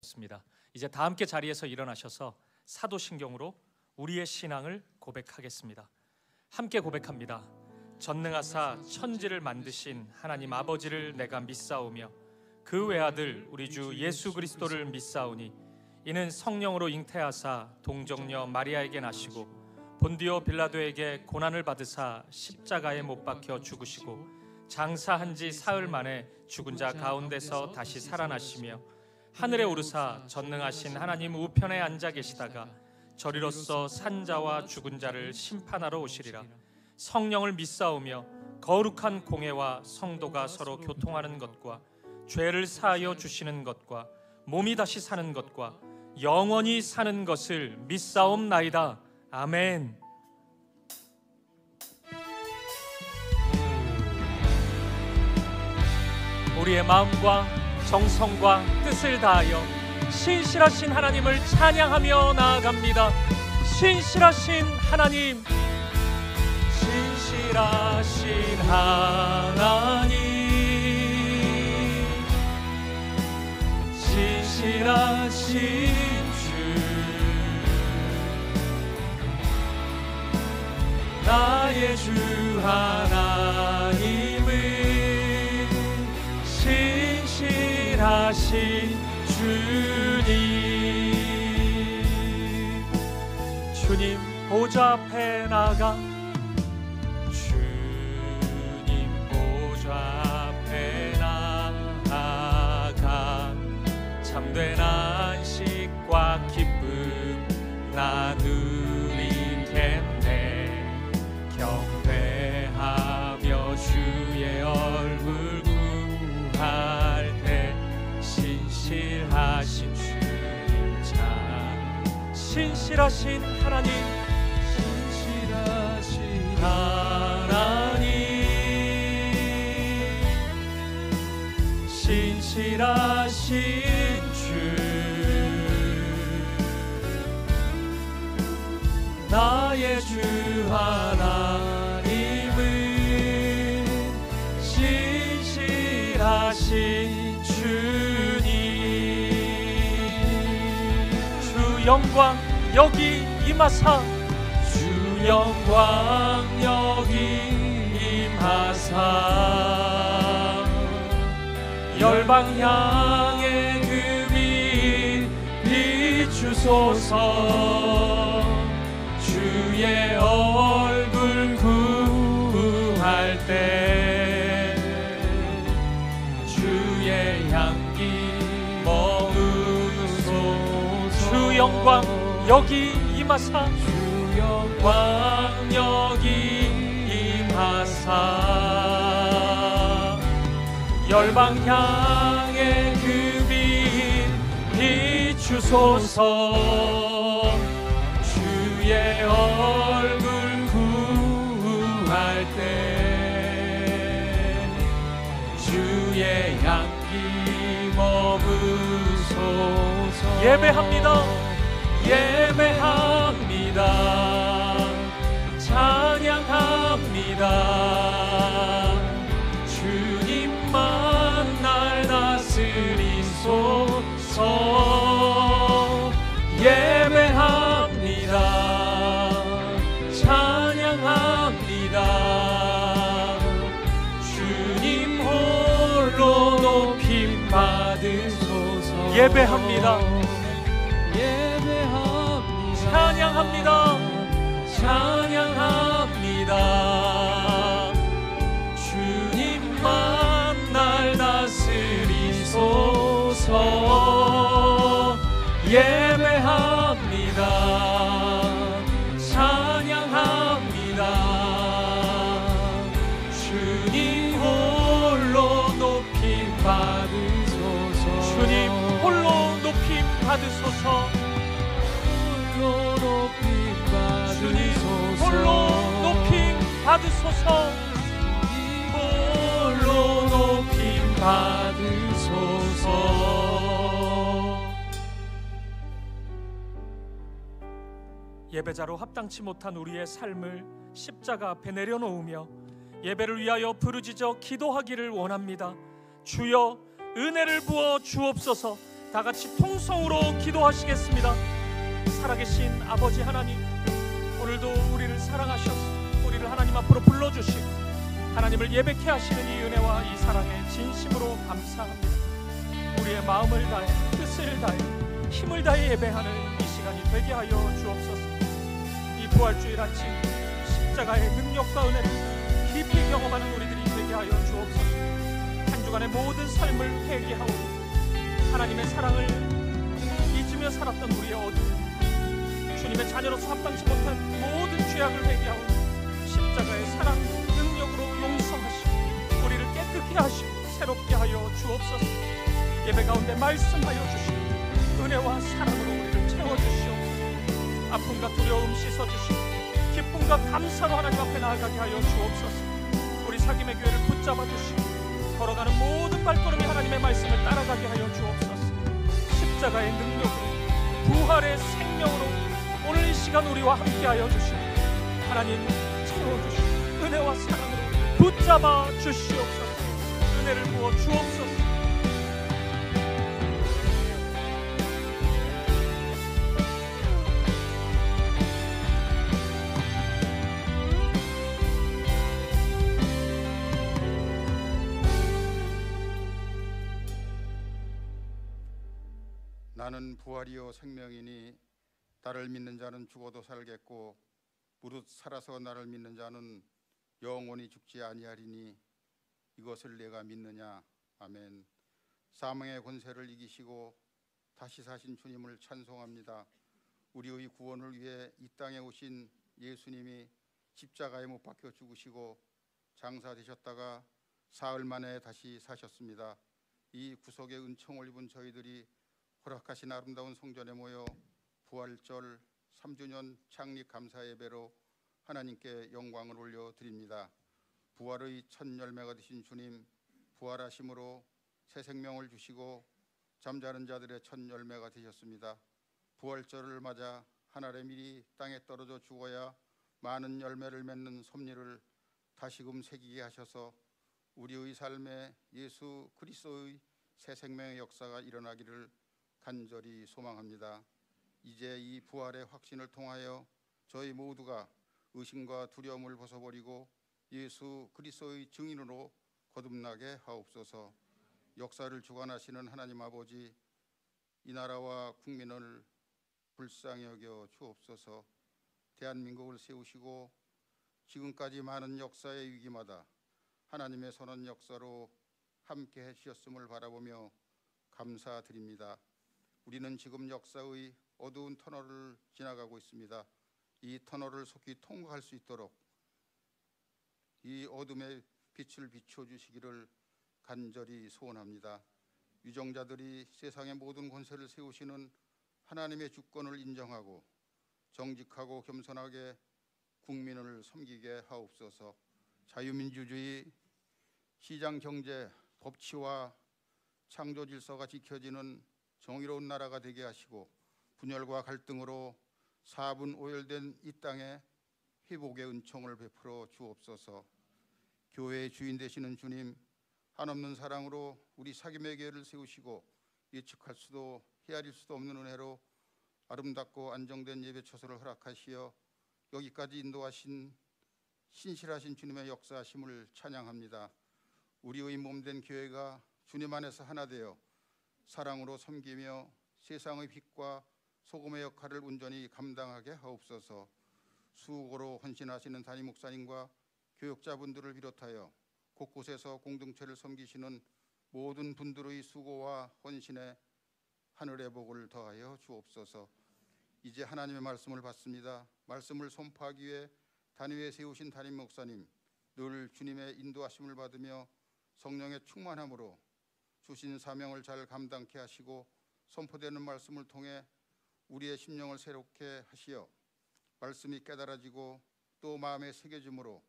습니다. 이제 다 함께 자리에서 일어나셔서 사도신경으로 우리의 신앙을 고백하겠습니다. 함께 고백합니다. 전능하사 천지를 만드신 하나님 아버지를 내가 믿사오며 그 외아들 우리 주 예수 그리스도를 믿사오니 이는 성령으로 잉태하사 동정녀 마리아에게 나시고 본디오 빌라도에게 고난을 받으사 십자가에 못 박혀 죽으시고 장사한 지 사흘 만에 죽은 자 가운데서 다시 살아나시며 하늘에 오르사 전능하신 하나님 우편에 앉아 계시다가 저리로서 산자와 죽은 자를 심판하러 오시리라. 성령을 믿사오며 거룩한 공회와 성도가 서로 교통하는 것과 죄를 사하여 주시는 것과 몸이 다시 사는 것과 영원히 사는 것을 믿사옵나이다. 아멘. 우리의 마음과 정성과 뜻을 다하여 신실하신 하나님을 찬양하며 나아갑니다. 신실하신 하나님, 신실하신 하나님, 신실하신 주, 나의 주 하나님은 신실하신 주님 보좌 앞에 나가 주님 보좌 앞에 나가 참된 안식과 기쁨 나누리 텐데 경배하며 주의 얼굴 구할 때 신실하신 주님 참 신실하신 하나님, 신실하신 하나님, 신실하신 주, 나의 주 하나님은 신실하신 주님. 주 영광 여기 임하사, 주 영광 여기 임하사, 열방 향해 그 빛 비추소서. 주의 얼굴 구할 때 주의 향기 머무소서. 주 영광 여기 임하사, 주 영광 여기 임하사, 열방 향해 그 빛 비추소서. 주의 얼굴 구할 때 주의 향기 머무소서. 예배합니다. 예배합니다. 찬양합니다. 주님만 날 다스리소서. 예배합니다. 찬양합니다. 주님 홀로 높임 받으소서. 예배합니다. 찬양합니다. 찬양합니다. 주님만 날 다스리소서. 예배합니다. 찬양합니다. 주님 홀로 높임 받으소서. 주님 홀로 높임 받으소서. 주님 홀로 높임 받으소서. 홀로 높임 받으소서. 예배자로 합당치 못한 우리의 삶을 십자가 앞에 내려놓으며 예배를 위하여 부르짖어 기도하기를 원합니다. 주여 은혜를 부어 주옵소서. 다 같이 통성으로 기도하시겠습니다. 살아계신 아버지 하나님, 오늘도 우리를 사랑하셔서 우리를 하나님 앞으로 불러주시고 하나님을 예배케 하시는 이 은혜와 이 사랑에 진심으로 감사합니다. 우리의 마음을 다해 뜻을 다해 힘을 다해 예배하는 이 시간이 되게 하여 주옵소서. 이 부활주일 아침 십자가의 능력과 은혜를 깊이 경험하는 우리들이 되게 하여 주옵소서. 한 주간의 모든 삶을 회개하고 하나님의 사랑을 잊으며 살았던 우리의 어두움, 주님의 자녀로서 합당치 못한 모든 죄악을 회개하고 십자가의 사랑 능력으로 용서하시고 우리를 깨끗게 하시고 새롭게 하여 주옵소서. 예배 가운데 말씀하여 주시고 은혜와 사랑으로 우리를 채워주시옵소서. 아픔과 두려움 씻어주시고 기쁨과 감사로 하나님 앞에 나아가게 하여 주옵소서. 우리 사김의 교회를 붙잡아 주시고 걸어가는 모든 발걸음이 하나님의 말씀을 따라가게 하여 주옵소서. 십자가의 능력으로 부활의 생명으로 오늘 이 시간 우리와 함께하여 주시고 하나님 채워주시고 은혜와 사랑으로 붙잡아 주시옵소서. 은혜를 부어 주옵소서. 나는 부활이요 생명이니 나를 믿는 자는 죽어도 살겠고 무릇 살아서 나를 믿는 자는 영원히 죽지 아니하리니 이것을 내가 믿느냐. 아멘. 사망의 권세를 이기시고 다시 사신 주님을 찬송합니다. 우리의 구원을 위해 이 땅에 오신 예수님이 십자가에 못 박혀 죽으시고 장사되셨다가 사흘 만에 다시 사셨습니다. 이 구속의 은총을 입은 저희들이 허락하신 아름다운 성전에 모여 부활절 3주년 창립 감사 예배로 하나님께 영광을 올려드립니다. 부활의 첫 열매가 되신 주님, 부활하심으로 새 생명을 주시고 잠자는 자들의 첫 열매가 되셨습니다. 부활절을 맞아 한 알의 밀이 땅에 떨어져 죽어야 많은 열매를 맺는 섭리를 다시금 새기게 하셔서 우리의 삶에 예수 그리스도의 새 생명의 역사가 일어나기를 간절히 소망합니다. 이제 이 부활의 확신을 통하여 저희 모두가 의심과 두려움을 벗어버리고 예수 그리스도의 증인으로 거듭나게 하옵소서. 역사를 주관하시는 하나님 아버지, 이 나라와 국민을 불쌍히 여겨 주옵소서. 대한민국을 세우시고 지금까지 많은 역사의 위기마다 하나님의 선한 역사로 함께 해주셨음을 바라보며 감사드립니다. 우리는 지금 역사의 어두운 터널을 지나가고 있습니다. 이 터널을 속히 통과할 수 있도록 이 어둠의 빛을 비춰주시기를 간절히 소원합니다. 유정자들이 세상의 모든 권세를 세우시는 하나님의 주권을 인정하고 정직하고 겸손하게 국민을 섬기게 하옵소서. 자유민주주의, 시장경제, 법치와 창조질서가 지켜지는 정의로운 나라가 되게 하시고 분열과 갈등으로 사분오열된 이 땅에 회복의 은총을 베풀어 주옵소서. 교회의 주인 되시는 주님, 한없는 사랑으로 우리 사김의 교회를 세우시고 예측할 수도 헤아릴 수도 없는 은혜로 아름답고 안정된 예배 처소를 허락하시어 여기까지 인도하신 신실하신 주님의 역사하심을 찬양합니다. 우리의 몸된 교회가 주님 안에서 하나 되어 사랑으로 섬기며 세상의 빛과 소금의 역할을 온전히 감당하게 하옵소서. 수고로 헌신하시는 담임 목사님과 교역자분들을 비롯하여 곳곳에서 공동체를 섬기시는 모든 분들의 수고와 헌신에 하늘의 복을 더하여 주옵소서. 이제 하나님의 말씀을 받습니다. 말씀을 선포하기 위해 단위에 세우신 담임 목사님, 늘 주님의 인도하심을 받으며 성령의 충만함으로 주신 사명을 잘 감당케 하시고 선포되는 말씀을 통해 우리의 심령을 새롭게 하시어 말씀이 깨달아지고 또 마음에 새겨짐으로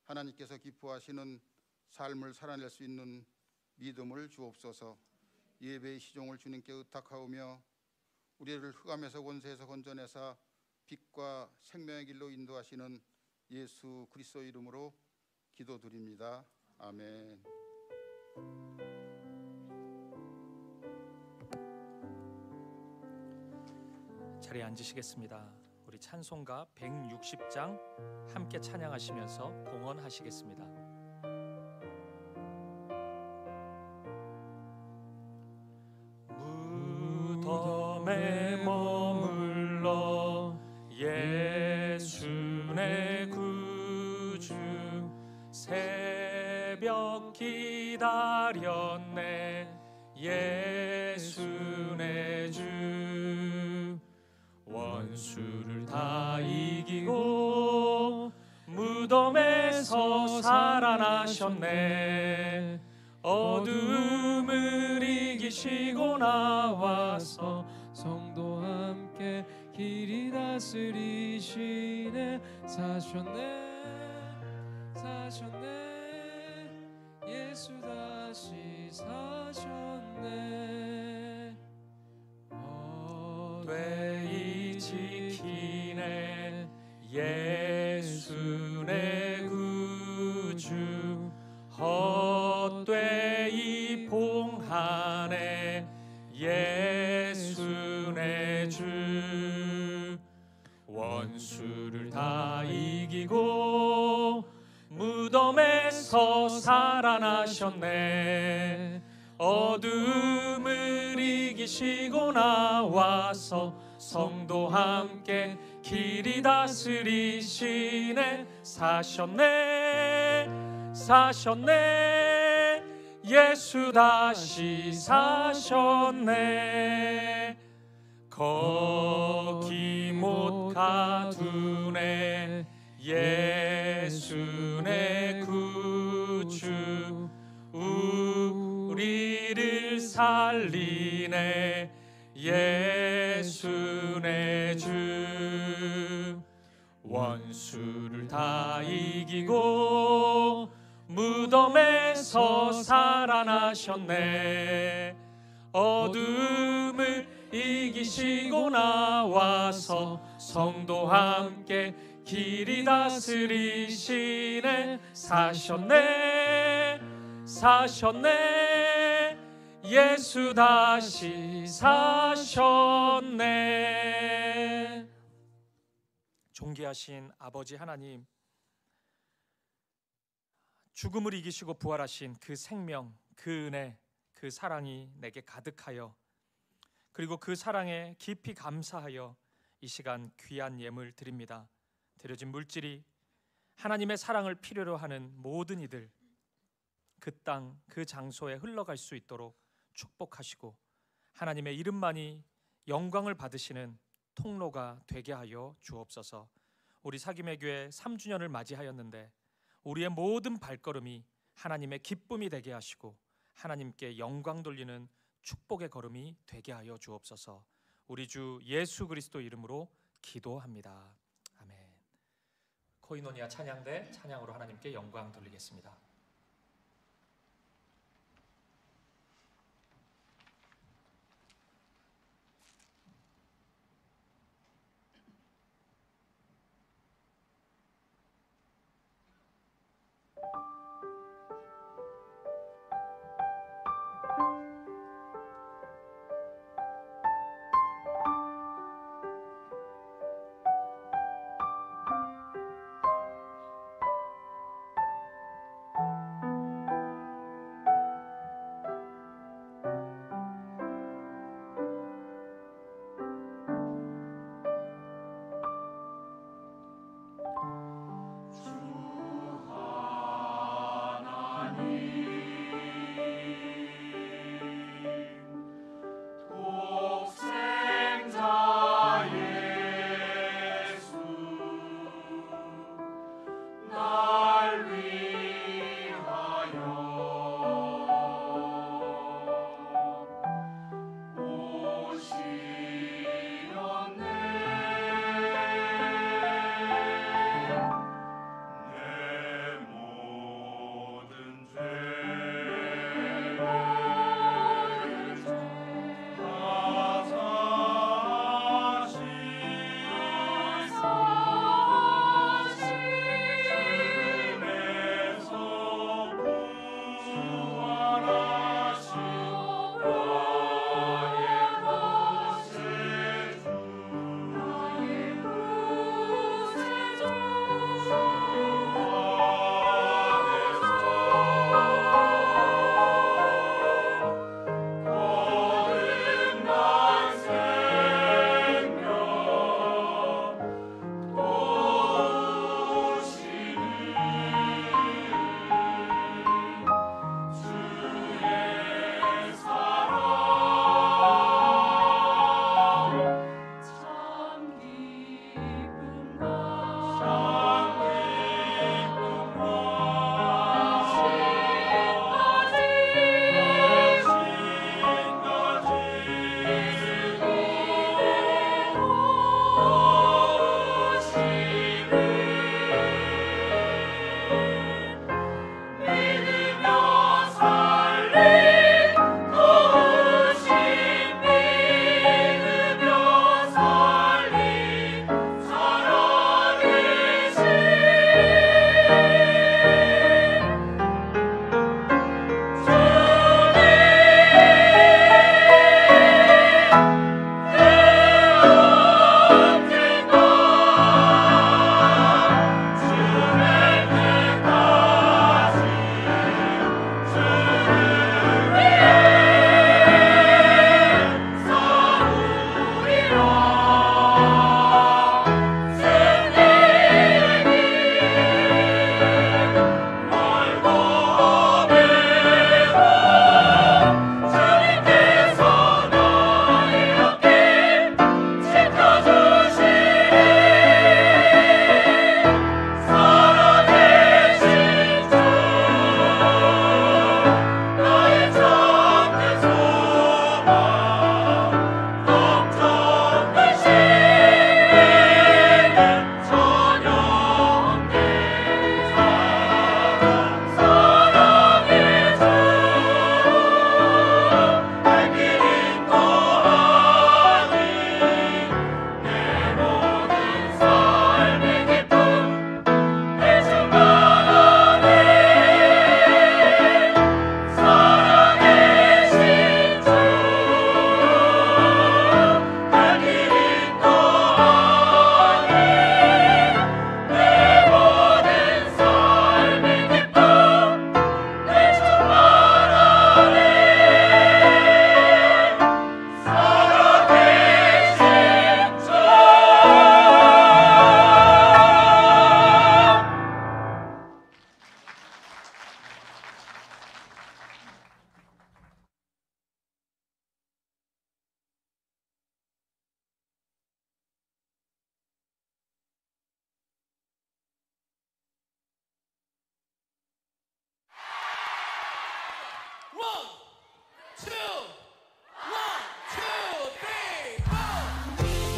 하나님께서 기뻐하시는 삶을 살아낼 수 있는 믿음을 주옵소서. 예배의 시종을 주님께 의탁하오며 우리를 흑암에서 권세에서 건져내사 빛과 생명의 길로 인도하시는 예수 그리스도 이름으로 기도드립니다. 아멘. 자리에 앉으시겠습니다. 우리 찬송가 160장 함께 찬양하시면서 봉헌하시겠습니다. 무덤에 머물러 예수 내 구주 새벽 기다렸네 예수 내 주 원수를 다 이기고 무덤에서 살아나셨네 어둠을 이기시고 나와서 성도 함께 길이 다스리시네 사셨네 예수 다시 사셨네 되이 지키네 예수 내 구주 헛되이 봉하네 예수 내 주 원수를 다 이기고 무덤에서 살아나셨네 어둠을 이기시고 나와서 성도 함께 길이 다스리시네 사셨네 예수 다시 사셨네 거기 못 가두네 예수 내 구주 우리를 살리네 예수 내 주 원수를 다 이기고 무덤에서 살아나셨네 어둠을 이기시고 나와서 성도 함께 길이 다스리시네 사셨네 예수 다시 사셨네 존귀하신 아버지 하나님 죽음을 이기시고 부활하신 그 생명, 그 은혜, 그 사랑이 내게 가득하여 그리고 그 사랑에 깊이 감사하여 이 시간 귀한 예물 드립니다. 드려진 물질이 하나님의 사랑을 필요로 하는 모든 이들 그 땅, 그 장소에 흘러갈 수 있도록 축복하시고 하나님의 이름만이 영광을 받으시는 통로가 되게 하여 주옵소서. 우리 사김의 교회 3주년을 맞이하였는데 우리의 모든 발걸음이 하나님의 기쁨이 되게 하시고 하나님께 영광 돌리는 축복의 걸음이 되게 하여 주옵소서. 우리 주 예수 그리스도 이름으로 기도합니다. 아멘. 코이노니아 찬양대 찬양으로 하나님께 영광 돌리겠습니다.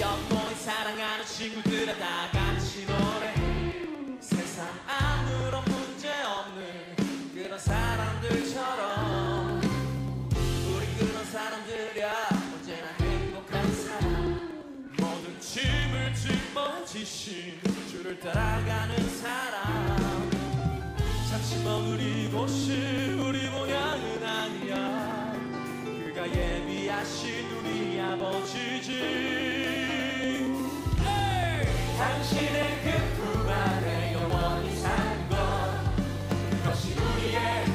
영원히 사랑하는 친구들아 다 같이 노래 세상 아무런 문제 없는 그런 사람들처럼 우리 그런 사람들이야 언제나 행복한 사람 모든 짐을 짊어지신 주를 따라가는 사람 잠시 머무리 곳이 우리 모양은 아니야 그가 예비하신 우리 아버지지 당신의 그 품 안에 영원히 사는 것 그것이 우리의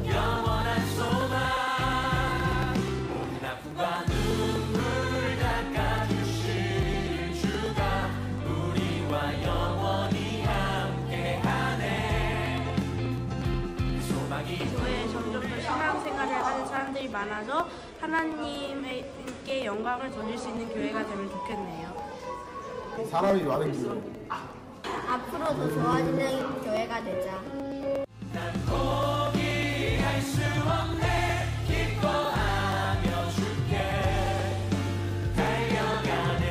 영원한 소망 모든 아픔과 눈물을 닦아주신 주가 우리와 영원히 함께하네 소망이 교회에 점점 더 신앙생활을 하는 사람들이 많아서 하나님께 영광을 돌릴 수 있는 교회가 되면 좋겠네요. 사람이 많은 교회. 앞으로 더 좋아지는 교회가 되자. 난 포기할 수 없네 기뻐하며 줄게 달려가네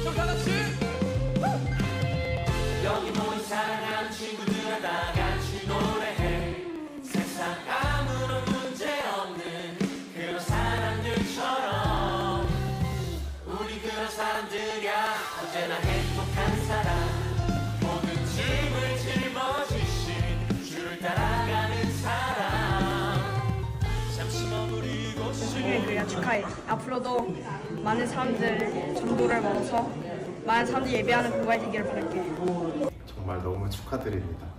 저 다같이 여기 모인 사랑하는 친구들아 다 같이 노래해 세상 아무런 문제 없는 그런 사람들처럼 우리 그런 사람들이야 언제나 행복한 사람 모든 짐을 짊어지신 주를 따라가는 사람 잠시 머무리고 예수님의 교회야 축하해. 앞으로도 많은 사람들 전도를 먹어서 많은 사람들이 예배하는 교회가 되기를 바랄게. 정말 너무 축하드립니다.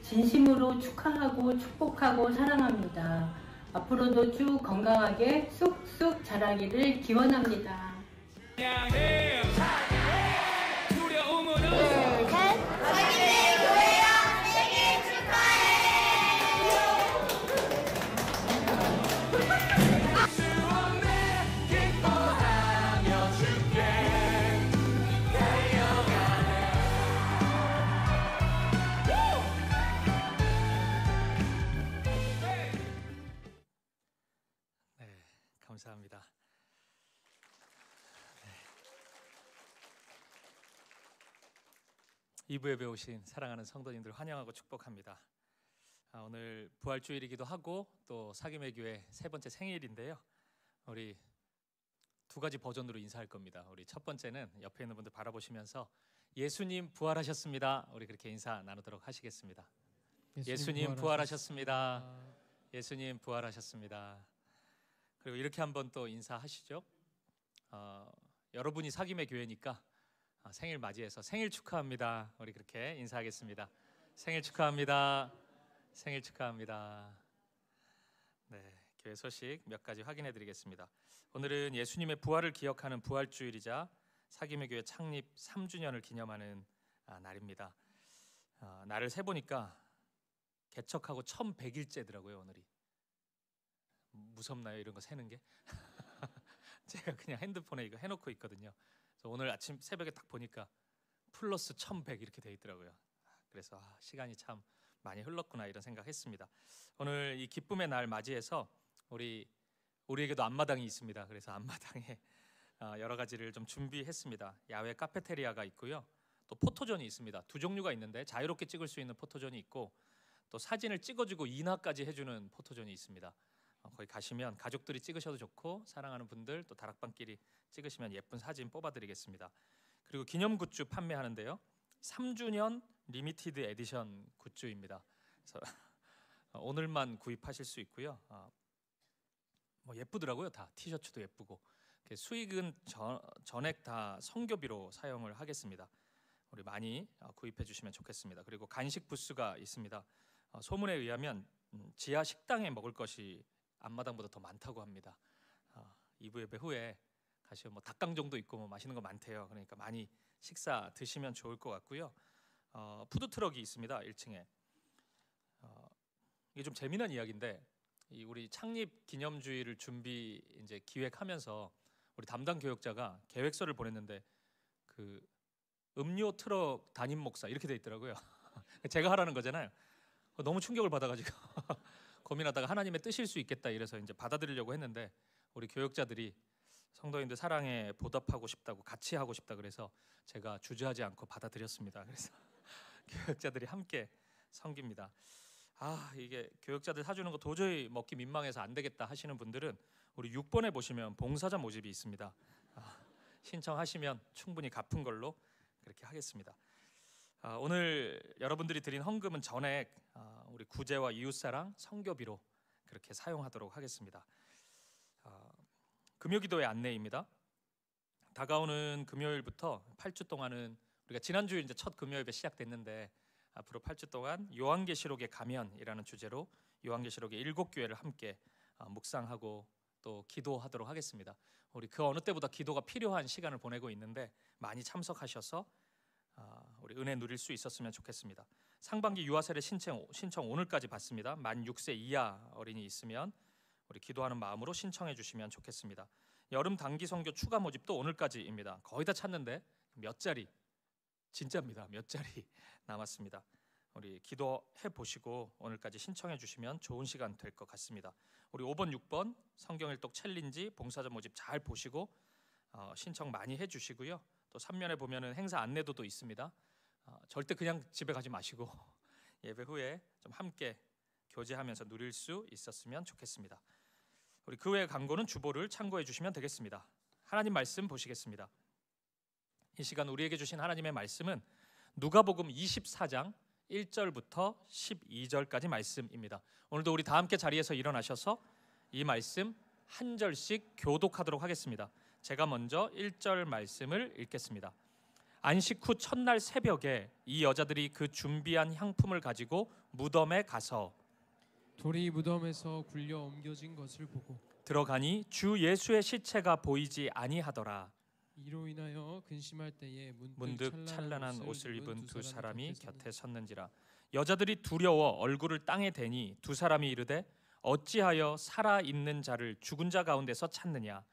진심으로 축하하고 축복하고 사랑합니다. 앞으로도 쭉 건강하게 쑥쑥 자라기를 기원합니다. 감사합니다. 네. 2부 예배 오신 사랑하는 성도님들 환영하고 축복합니다. 오늘 부활주일이기도 하고 또 사김의 교회 세 번째 생일인데요. 우리 두 가지 버전으로 인사할 겁니다. 우리 첫 번째는 옆에 있는 분들 바라보시면서 예수님 부활하셨습니다. 우리 그렇게 인사 나누도록 하시겠습니다. 예수님 부활하셨습니다. 예수님 부활하셨습니다. 그리고 이렇게 한번 또 인사하시죠. 여러분이 사김의 교회니까 생일 맞이해서 생일 축하합니다. 우리 그렇게 인사하겠습니다. 생일 축하합니다. 생일 축하합니다. 네, 교회 소식 몇 가지 확인해 드리겠습니다. 오늘은 예수님의 부활을 기억하는 부활주일이자 사김의 교회 창립 3주년을 기념하는 날입니다. 날을 세보니까 개척하고 1100일째더라고요. 오늘이. 무섭나요? 이런 거 세는 게? 제가 그냥 핸드폰에 이거 해놓고 있거든요. 그래서 오늘 아침 새벽에 딱 보니까 플러스 1100 이렇게 돼 있더라고요. 그래서 시간이 참 많이 흘렀구나 이런 생각했습니다. 오늘 이 기쁨의 날 맞이해서 우리에게도 앞마당이 있습니다. 그래서 앞마당에 여러 가지를 좀 준비했습니다. 야외 카페테리아가 있고요. 또 포토존이 있습니다. 두 종류가 있는데 자유롭게 찍을 수 있는 포토존이 있고 또 사진을 찍어주고 인화까지 해주는 포토존이 있습니다. 거기 가시면 가족들이 찍으셔도 좋고 사랑하는 분들 또 다락방끼리 찍으시면 예쁜 사진 뽑아드리겠습니다. 그리고 기념 굿즈 판매하는데요. 3주년 리미티드 에디션 굿즈입니다. 그래서 오늘만 구입하실 수 있고요. 뭐 예쁘더라고요. 다 티셔츠도 예쁘고 수익은 전액 다 선교비로 사용을 하겠습니다. 우리 많이 구입해 주시면 좋겠습니다. 그리고 간식 부스가 있습니다. 소문에 의하면 지하 식당에 먹을 것이 앞마당보다 더 많다고 합니다. 2부 예배 후에 가시면 뭐 닭강정도 있고 뭐 맛있는 거 많대요. 그러니까 많이 식사 드시면 좋을 것 같고요. 푸드 트럭이 있습니다. 1층에. 이게 좀 재미난 이야기인데 우리 창립 기념주의를 이제 기획하면서 우리 담당 교역자가 계획서를 보냈는데 그 음료 트럭 담임 목사 이렇게 돼 있더라고요. 제가 하라는 거잖아요. 너무 충격을 받아가지고 고민하다가 하나님의 뜻일 수 있겠다 이래서 이제 받아들이려고 했는데 우리 교역자들이 성도인들 사랑에 보답하고 싶다고 같이 하고 싶다 그래서 제가 주저하지 않고 받아들였습니다. 그래서 교역자들이 함께 섬깁니다. 이게 교역자들 사주는 거 도저히 먹기 민망해서 안 되겠다 하시는 분들은 우리 6번에 보시면 봉사자 모집이 있습니다. 신청하시면 충분히 갚은 걸로 그렇게 하겠습니다. 오늘 여러분들이 드린 헌금은 전액 우리 구제와 이웃사랑 선교비로 그렇게 사용하도록 하겠습니다. 금요기도의 안내입니다. 다가오는 금요일부터 8주 동안은 우리가 지난주에 이제 첫 금요일에 시작됐는데 앞으로 8주 동안 요한계시록의 가면이라는 주제로 요한계시록의 7교회를 함께 묵상하고 또 기도하도록 하겠습니다. 우리 그 어느 때보다 기도가 필요한 시간을 보내고 있는데 많이 참석하셔서 우리 은혜 누릴 수 있었으면 좋겠습니다. 상반기 유아세례 신청 오늘까지 받습니다. 만 6세 이하 어린이 있으면 우리 기도하는 마음으로 신청해 주시면 좋겠습니다. 여름 단기 선교 추가 모집도 오늘까지입니다. 거의 다 찼는데 몇 자리 진짜입니다. 몇 자리 남았습니다. 우리 기도해 보시고 오늘까지 신청해 주시면 좋은 시간 될 것 같습니다. 우리 5번, 6번 성경일독 챌린지 봉사자 모집 잘 보시고 신청 많이 해 주시고요. 또 3면에 보면은 행사 안내도도 있습니다. 절대 그냥 집에 가지 마시고 예배 후에 좀 함께 교제하면서 누릴 수 있었으면 좋겠습니다. 우리 그 외의 광고는 주보를 참고해 주시면 되겠습니다. 하나님 말씀 보시겠습니다. 이 시간 우리에게 주신 하나님의 말씀은 누가복음 24장 1절부터 12절까지 말씀입니다. 오늘도 우리 다 함께 자리에서 일어나셔서 이 말씀 한 절씩 교독하도록 하겠습니다. 제가 먼저 1절 말씀을 읽겠습니다. 안식 후 첫날 새벽에 이 여자들이 그 준비한 향품을 가지고 무덤에 가서 돌이 무덤에서 굴려 옮겨진 것을 보고 들어가니 주 예수의 시체가 보이지 아니하더라. 이로 인하여 근심할 때에 문득 찬란한 옷을 입은 두 사람이 곁에 섰는지라. 여자들이 두려워 얼굴을 땅에 대니 두 사람이 이르되 어찌하여 살아있는 자를 죽은 자 가운데서 찾느냐.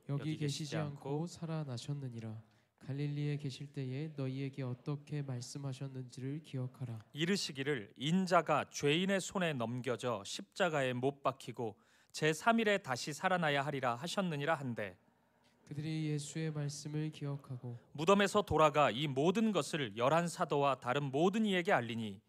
여기 계시지 않고 살아나셨느니라. 갈릴리에 계실 때에 너희에게 어떻게 말씀하셨는지를 기억하라. 이르시기를 인자가 죄인의 손에 넘겨져 십자가에 못 박히고 제3일에 다시 살아나야 하리라 하셨느니라 한데 그들이 예수의 말씀을 기억하고 무덤에서 돌아가 이 모든 것을 11사도와 다른 모든 이에게 알리니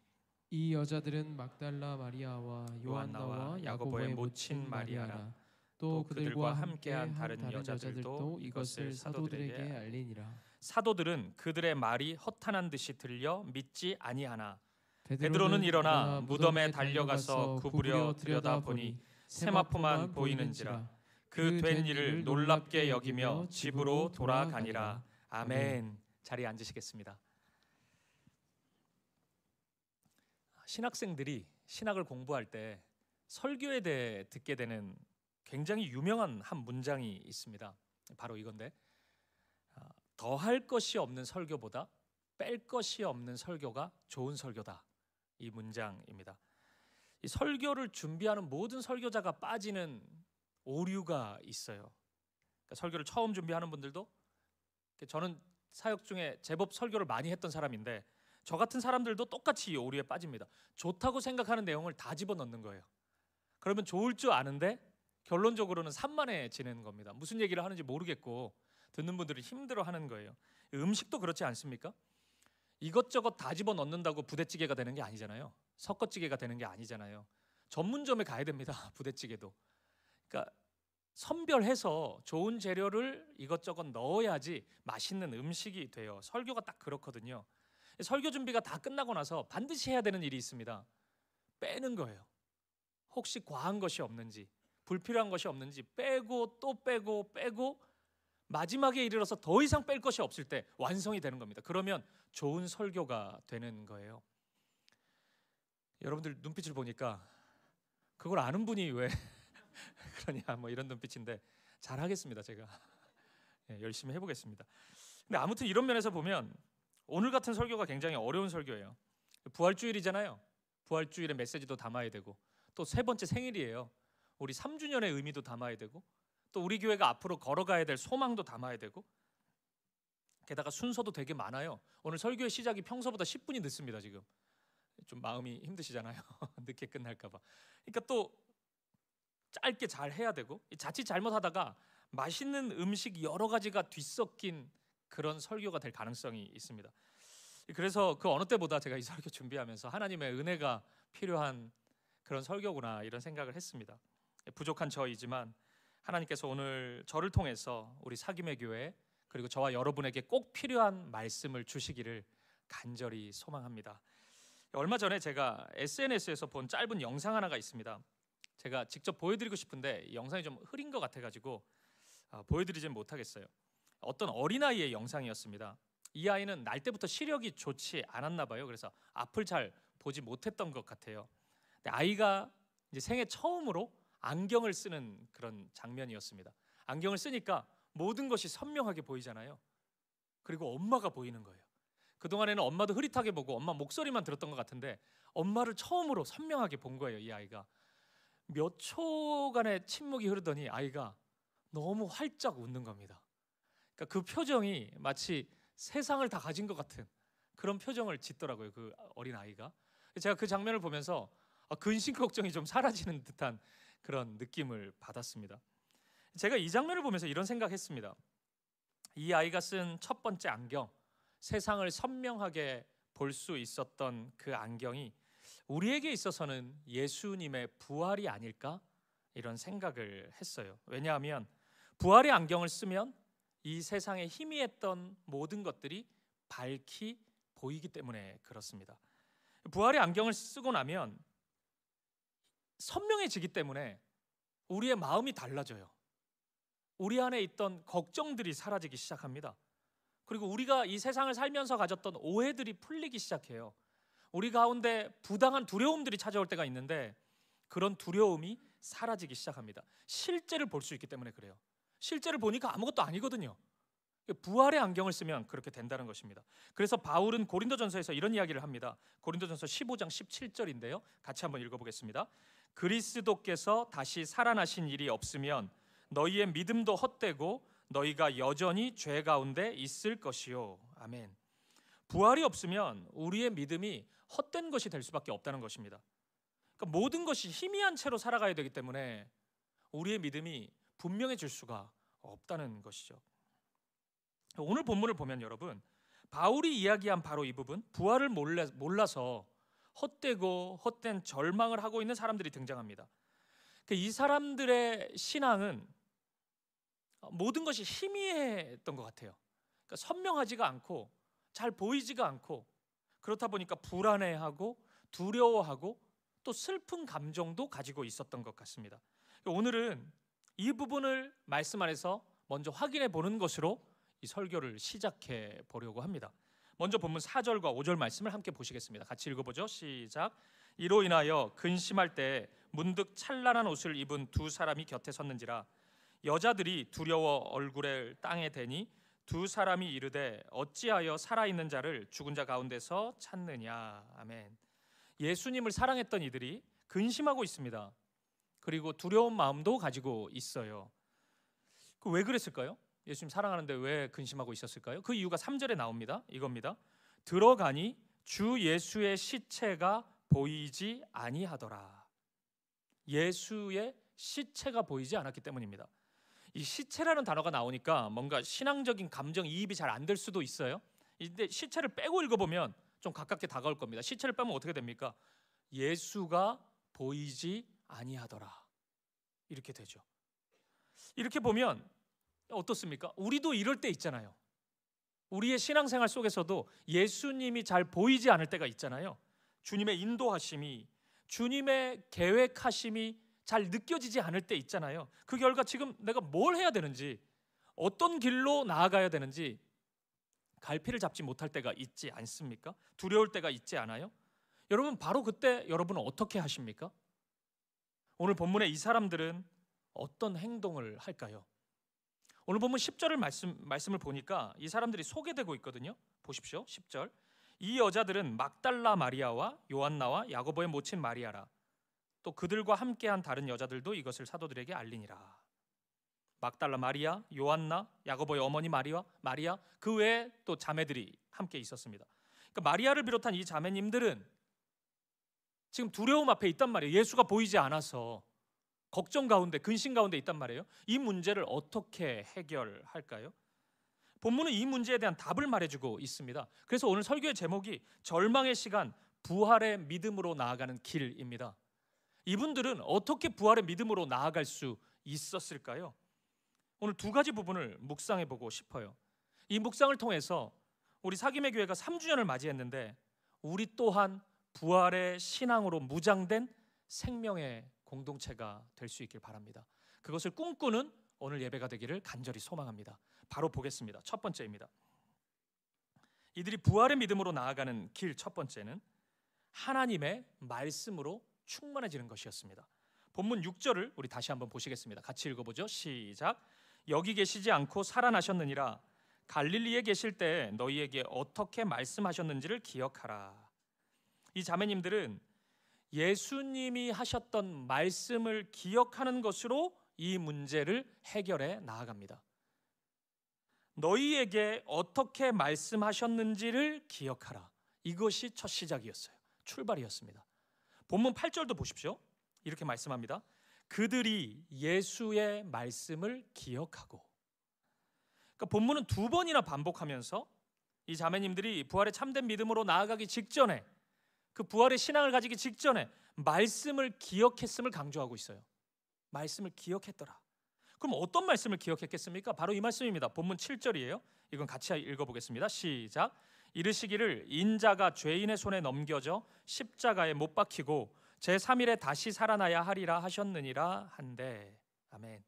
이 여자들은 막달라 마리아와 요한나와 야고보의 모친 마리아라. 또 그들과 함께한 다른 여자들도 이것을 사도들에게 알리니라. 사도들은 그들의 말이 허탄한 듯이 들려 믿지 아니하나 베드로는 일어나 무덤에 달려가서 구부려 들여다보니 세마포만 보이는지라. 그 된 일을 놀랍게 여기며 집으로 돌아가니라. 아멘. 자리에 앉으시겠습니다. 신학생들이 신학을 공부할 때 설교에 대해 듣게 되는 굉장히 유명한 한 문장이 있습니다. 바로 이건데 더할 것이 없는 설교보다 뺄 것이 없는 설교가 좋은 설교다. 이 문장입니다. 이 설교를 준비하는 모든 설교자가 빠지는 오류가 있어요. 그러니까 설교를 처음 준비하는 분들도 저는 사역 중에 제법 설교를 많이 했던 사람인데 저 같은 사람들도 똑같이 이 오류에 빠집니다. 좋다고 생각하는 내용을 다 집어넣는 거예요. 그러면 좋을 줄 아는데 결론적으로는 산만해지는 겁니다. 무슨 얘기를 하는지 모르겠고 듣는 분들이 힘들어하는 거예요. 음식도 그렇지 않습니까? 이것저것 다 집어넣는다고 부대찌개가 되는 게 아니잖아요. 섞어찌개가 되는 게 아니잖아요. 전문점에 가야 됩니다. 부대찌개도. 그러니까 선별해서 좋은 재료를 이것저것 넣어야지 맛있는 음식이 돼요. 설교가 딱 그렇거든요. 설교 준비가 다 끝나고 나서 반드시 해야 되는 일이 있습니다. 빼는 거예요. 혹시 과한 것이 없는지, 불필요한 것이 없는지 빼고 또 빼고 마지막에 이르러서 더 이상 뺄 것이 없을 때 완성이 되는 겁니다. 그러면 좋은 설교가 되는 거예요. 여러분들 눈빛을 보니까 그걸 아는 분이 왜 그러냐 뭐 이런 눈빛인데 잘하겠습니다. 제가 열심히 해보겠습니다. 근데 아무튼 이런 면에서 보면 오늘 같은 설교가 굉장히 어려운 설교예요. 부활주일이잖아요. 부활주일의 메시지도 담아야 되고 또 세 번째 생일이에요. 우리 3주년의 의미도 담아야 되고 또 우리 교회가 앞으로 걸어가야 될 소망도 담아야 되고 게다가 순서도 되게 많아요. 오늘 설교의 시작이 평소보다 10분이 늦습니다. 지금 좀 마음이 힘드시잖아요. 늦게 끝날까 봐. 그러니까 또 짧게 잘 해야 되고, 자칫 잘못하다가 맛있는 음식 여러 가지가 뒤섞인 그런 설교가 될 가능성이 있습니다. 그래서 그 어느 때보다 제가 이 설교 준비하면서 하나님의 은혜가 필요한 그런 설교구나 이런 생각을 했습니다. 부족한 저이지만 하나님께서 오늘 저를 통해서 우리 사김의 교회 그리고 저와 여러분에게 꼭 필요한 말씀을 주시기를 간절히 소망합니다. 얼마 전에 제가 SNS에서 본 짧은 영상 하나가 있습니다. 제가 직접 보여드리고 싶은데 영상이 좀 흐린 것 같아가지고 보여드리진 못하겠어요. 어떤 어린아이의 영상이었습니다. 이 아이는 날 때부터 시력이 좋지 않았나 봐요. 그래서 앞을 잘 보지 못했던 것 같아요. 근데 아이가 이제 생애 처음으로 안경을 쓰는 그런 장면이었습니다. 안경을 쓰니까 모든 것이 선명하게 보이잖아요. 그리고 엄마가 보이는 거예요. 그동안에는 엄마도 흐릿하게 보고 엄마 목소리만 들었던 것 같은데 엄마를 처음으로 선명하게 본 거예요. 이 아이가 몇 초간의 침묵이 흐르더니 아이가 너무 활짝 웃는 겁니다. 그러니까 그 표정이 마치 세상을 다 가진 것 같은 그런 표정을 짓더라고요. 그 어린 아이가. 제가 그 장면을 보면서 근심 걱정이 좀 사라지는 듯한 그런 느낌을 받았습니다. 제가 이 장면을 보면서 이런 생각했습니다. 이 아이가 쓴 첫 번째 안경, 세상을 선명하게 볼 수 있었던 그 안경이 우리에게 있어서는 예수님의 부활이 아닐까 이런 생각을 했어요. 왜냐하면 부활의 안경을 쓰면 이 세상에 희미했던 모든 것들이 밝히 보이기 때문에 그렇습니다. 부활의 안경을 쓰고 나면 선명해지기 때문에 우리의 마음이 달라져요. 우리 안에 있던 걱정들이 사라지기 시작합니다. 그리고 우리가 이 세상을 살면서 가졌던 오해들이 풀리기 시작해요. 우리 가운데 부당한 두려움들이 찾아올 때가 있는데 그런 두려움이 사라지기 시작합니다. 실제를 볼 수 있기 때문에 그래요. 실제를 보니까 아무것도 아니거든요. 부활의 안경을 쓰면 그렇게 된다는 것입니다. 그래서 바울은 고린도전서에서 이런 이야기를 합니다. 고린도전서 15장 17절인데요. 같이 한번 읽어보겠습니다. 그리스도께서 다시 살아나신 일이 없으면 너희의 믿음도 헛되고 너희가 여전히 죄 가운데 있을 것이요. 아멘. 부활이 없으면 우리의 믿음이 헛된 것이 될 수밖에 없다는 것입니다. 그러니까 모든 것이 희미한 채로 살아가야 되기 때문에 우리의 믿음이 분명해질 수가 없다는 것이죠. 오늘 본문을 보면 여러분, 바울이 이야기한 바로 이 부분, 부활을 몰라서 헛되고 헛된 절망을 하고 있는 사람들이 등장합니다. 이 사람들의 신앙은 모든 것이 희미했던 것 같아요. 그러니까 선명하지가 않고 잘 보이지가 않고 그렇다 보니까 불안해하고 두려워하고 또 슬픈 감정도 가지고 있었던 것 같습니다. 오늘은 이 부분을 말씀 안에서 먼저 확인해 보는 것으로 이 설교를 시작해 보려고 합니다. 먼저 본문 4절과 5절 말씀을 함께 보시겠습니다. 같이 읽어보죠. 시작. 이로 인하여 근심할 때 문득 찬란한 옷을 입은 두 사람이 곁에 섰는지라 여자들이 두려워 얼굴을 땅에 대니 두 사람이 이르되 어찌하여 살아있는 자를 죽은 자 가운데서 찾느냐. 아멘. 예수님을 사랑했던 이들이 근심하고 있습니다. 그리고 두려운 마음도 가지고 있어요. 왜 그랬을까요? 예수님 사랑하는데 왜 근심하고 있었을까요? 그 이유가 3절에 나옵니다. 이겁니다. 들어가니 주 예수의 시체가 보이지 아니하더라. 예수의 시체가 보이지 않았기 때문입니다. 이 시체라는 단어가 나오니까 뭔가 신앙적인 감정 이입이 잘 안 될 수도 있어요. 근데 시체를 빼고 읽어보면 좀 가깝게 다가올 겁니다. 시체를 빼면 어떻게 됩니까? 예수가 보이지 아니하더라. 이렇게 되죠. 이렇게 보면 어떻습니까? 우리도 이럴 때 있잖아요. 우리의 신앙생활 속에서도 예수님이 잘 보이지 않을 때가 있잖아요. 주님의 인도하심이, 주님의 계획하심이 잘 느껴지지 않을 때 있잖아요. 그 결과 지금 내가 뭘 해야 되는지, 어떤 길로 나아가야 되는지 갈피를 잡지 못할 때가 있지 않습니까? 두려울 때가 있지 않아요? 여러분, 바로 그때 여러분은 어떻게 하십니까? 오늘 본문의 이 사람들은 어떤 행동을 할까요? 오늘 본문 10절을 말씀을 보니까 이 사람들이 소개되고 있거든요. 보십시오. 10절. 이 여자들은 막달라 마리아와 요한나와 야고보의 모친 마리아라. 또 그들과 함께한 다른 여자들도 이것을 사도들에게 알리니라. 막달라 마리아, 요한나, 야고보의 어머니 마리아, 그 외에 또 자매들이 함께 있었습니다. 그러니까 마리아를 비롯한 이 자매님들은 지금 두려움 앞에 있단 말이에요. 예수가 보이지 않아서 걱정 가운데, 근심 가운데 있단 말이에요. 이 문제를 어떻게 해결할까요? 본문은 이 문제에 대한 답을 말해주고 있습니다. 그래서 오늘 설교의 제목이 절망의 시간, 부활의 믿음으로 나아가는 길입니다. 이분들은 어떻게 부활의 믿음으로 나아갈 수 있었을까요? 오늘 두 가지 부분을 묵상해 보고 싶어요. 이 묵상을 통해서 우리 사김의 교회가 3주년을 맞이했는데 우리 또한 부활의 신앙으로 무장된 생명의 공동체가 될 수 있길 바랍니다. 그것을 꿈꾸는 오늘 예배가 되기를 간절히 소망합니다. 바로 보겠습니다. 첫 번째입니다. 이들이 부활의 믿음으로 나아가는 길 첫 번째는 하나님의 말씀으로 충만해지는 것이었습니다. 본문 6절을 우리 다시 한번 보시겠습니다. 같이 읽어보죠. 시작. 여기 계시지 않고 살아나셨느니라. 갈릴리에 계실 때 너희에게 어떻게 말씀하셨는지를 기억하라. 이 자매님들은 예수님이 하셨던 말씀을 기억하는 것으로 이 문제를 해결해 나아갑니다. 너희에게 어떻게 말씀하셨는지를 기억하라. 이것이 첫 시작이었어요. 출발이었습니다. 본문 8절도 보십시오. 이렇게 말씀합니다. 그들이 예수의 말씀을 기억하고. 그러니까 본문은 두 번이나 반복하면서 이 자매님들이 부활의 참된 믿음으로 나아가기 직전에, 그 부활의 신앙을 가지기 직전에 말씀을 기억했음을 강조하고 있어요. 말씀을 기억했더라. 그럼 어떤 말씀을 기억했겠습니까? 바로 이 말씀입니다. 본문 7절이에요. 이건 같이 읽어보겠습니다. 시작. 이르시기를 인자가 죄인의 손에 넘겨져 십자가에 못 박히고 제3일에 다시 살아나야 하리라 하셨느니라 한데. 아멘.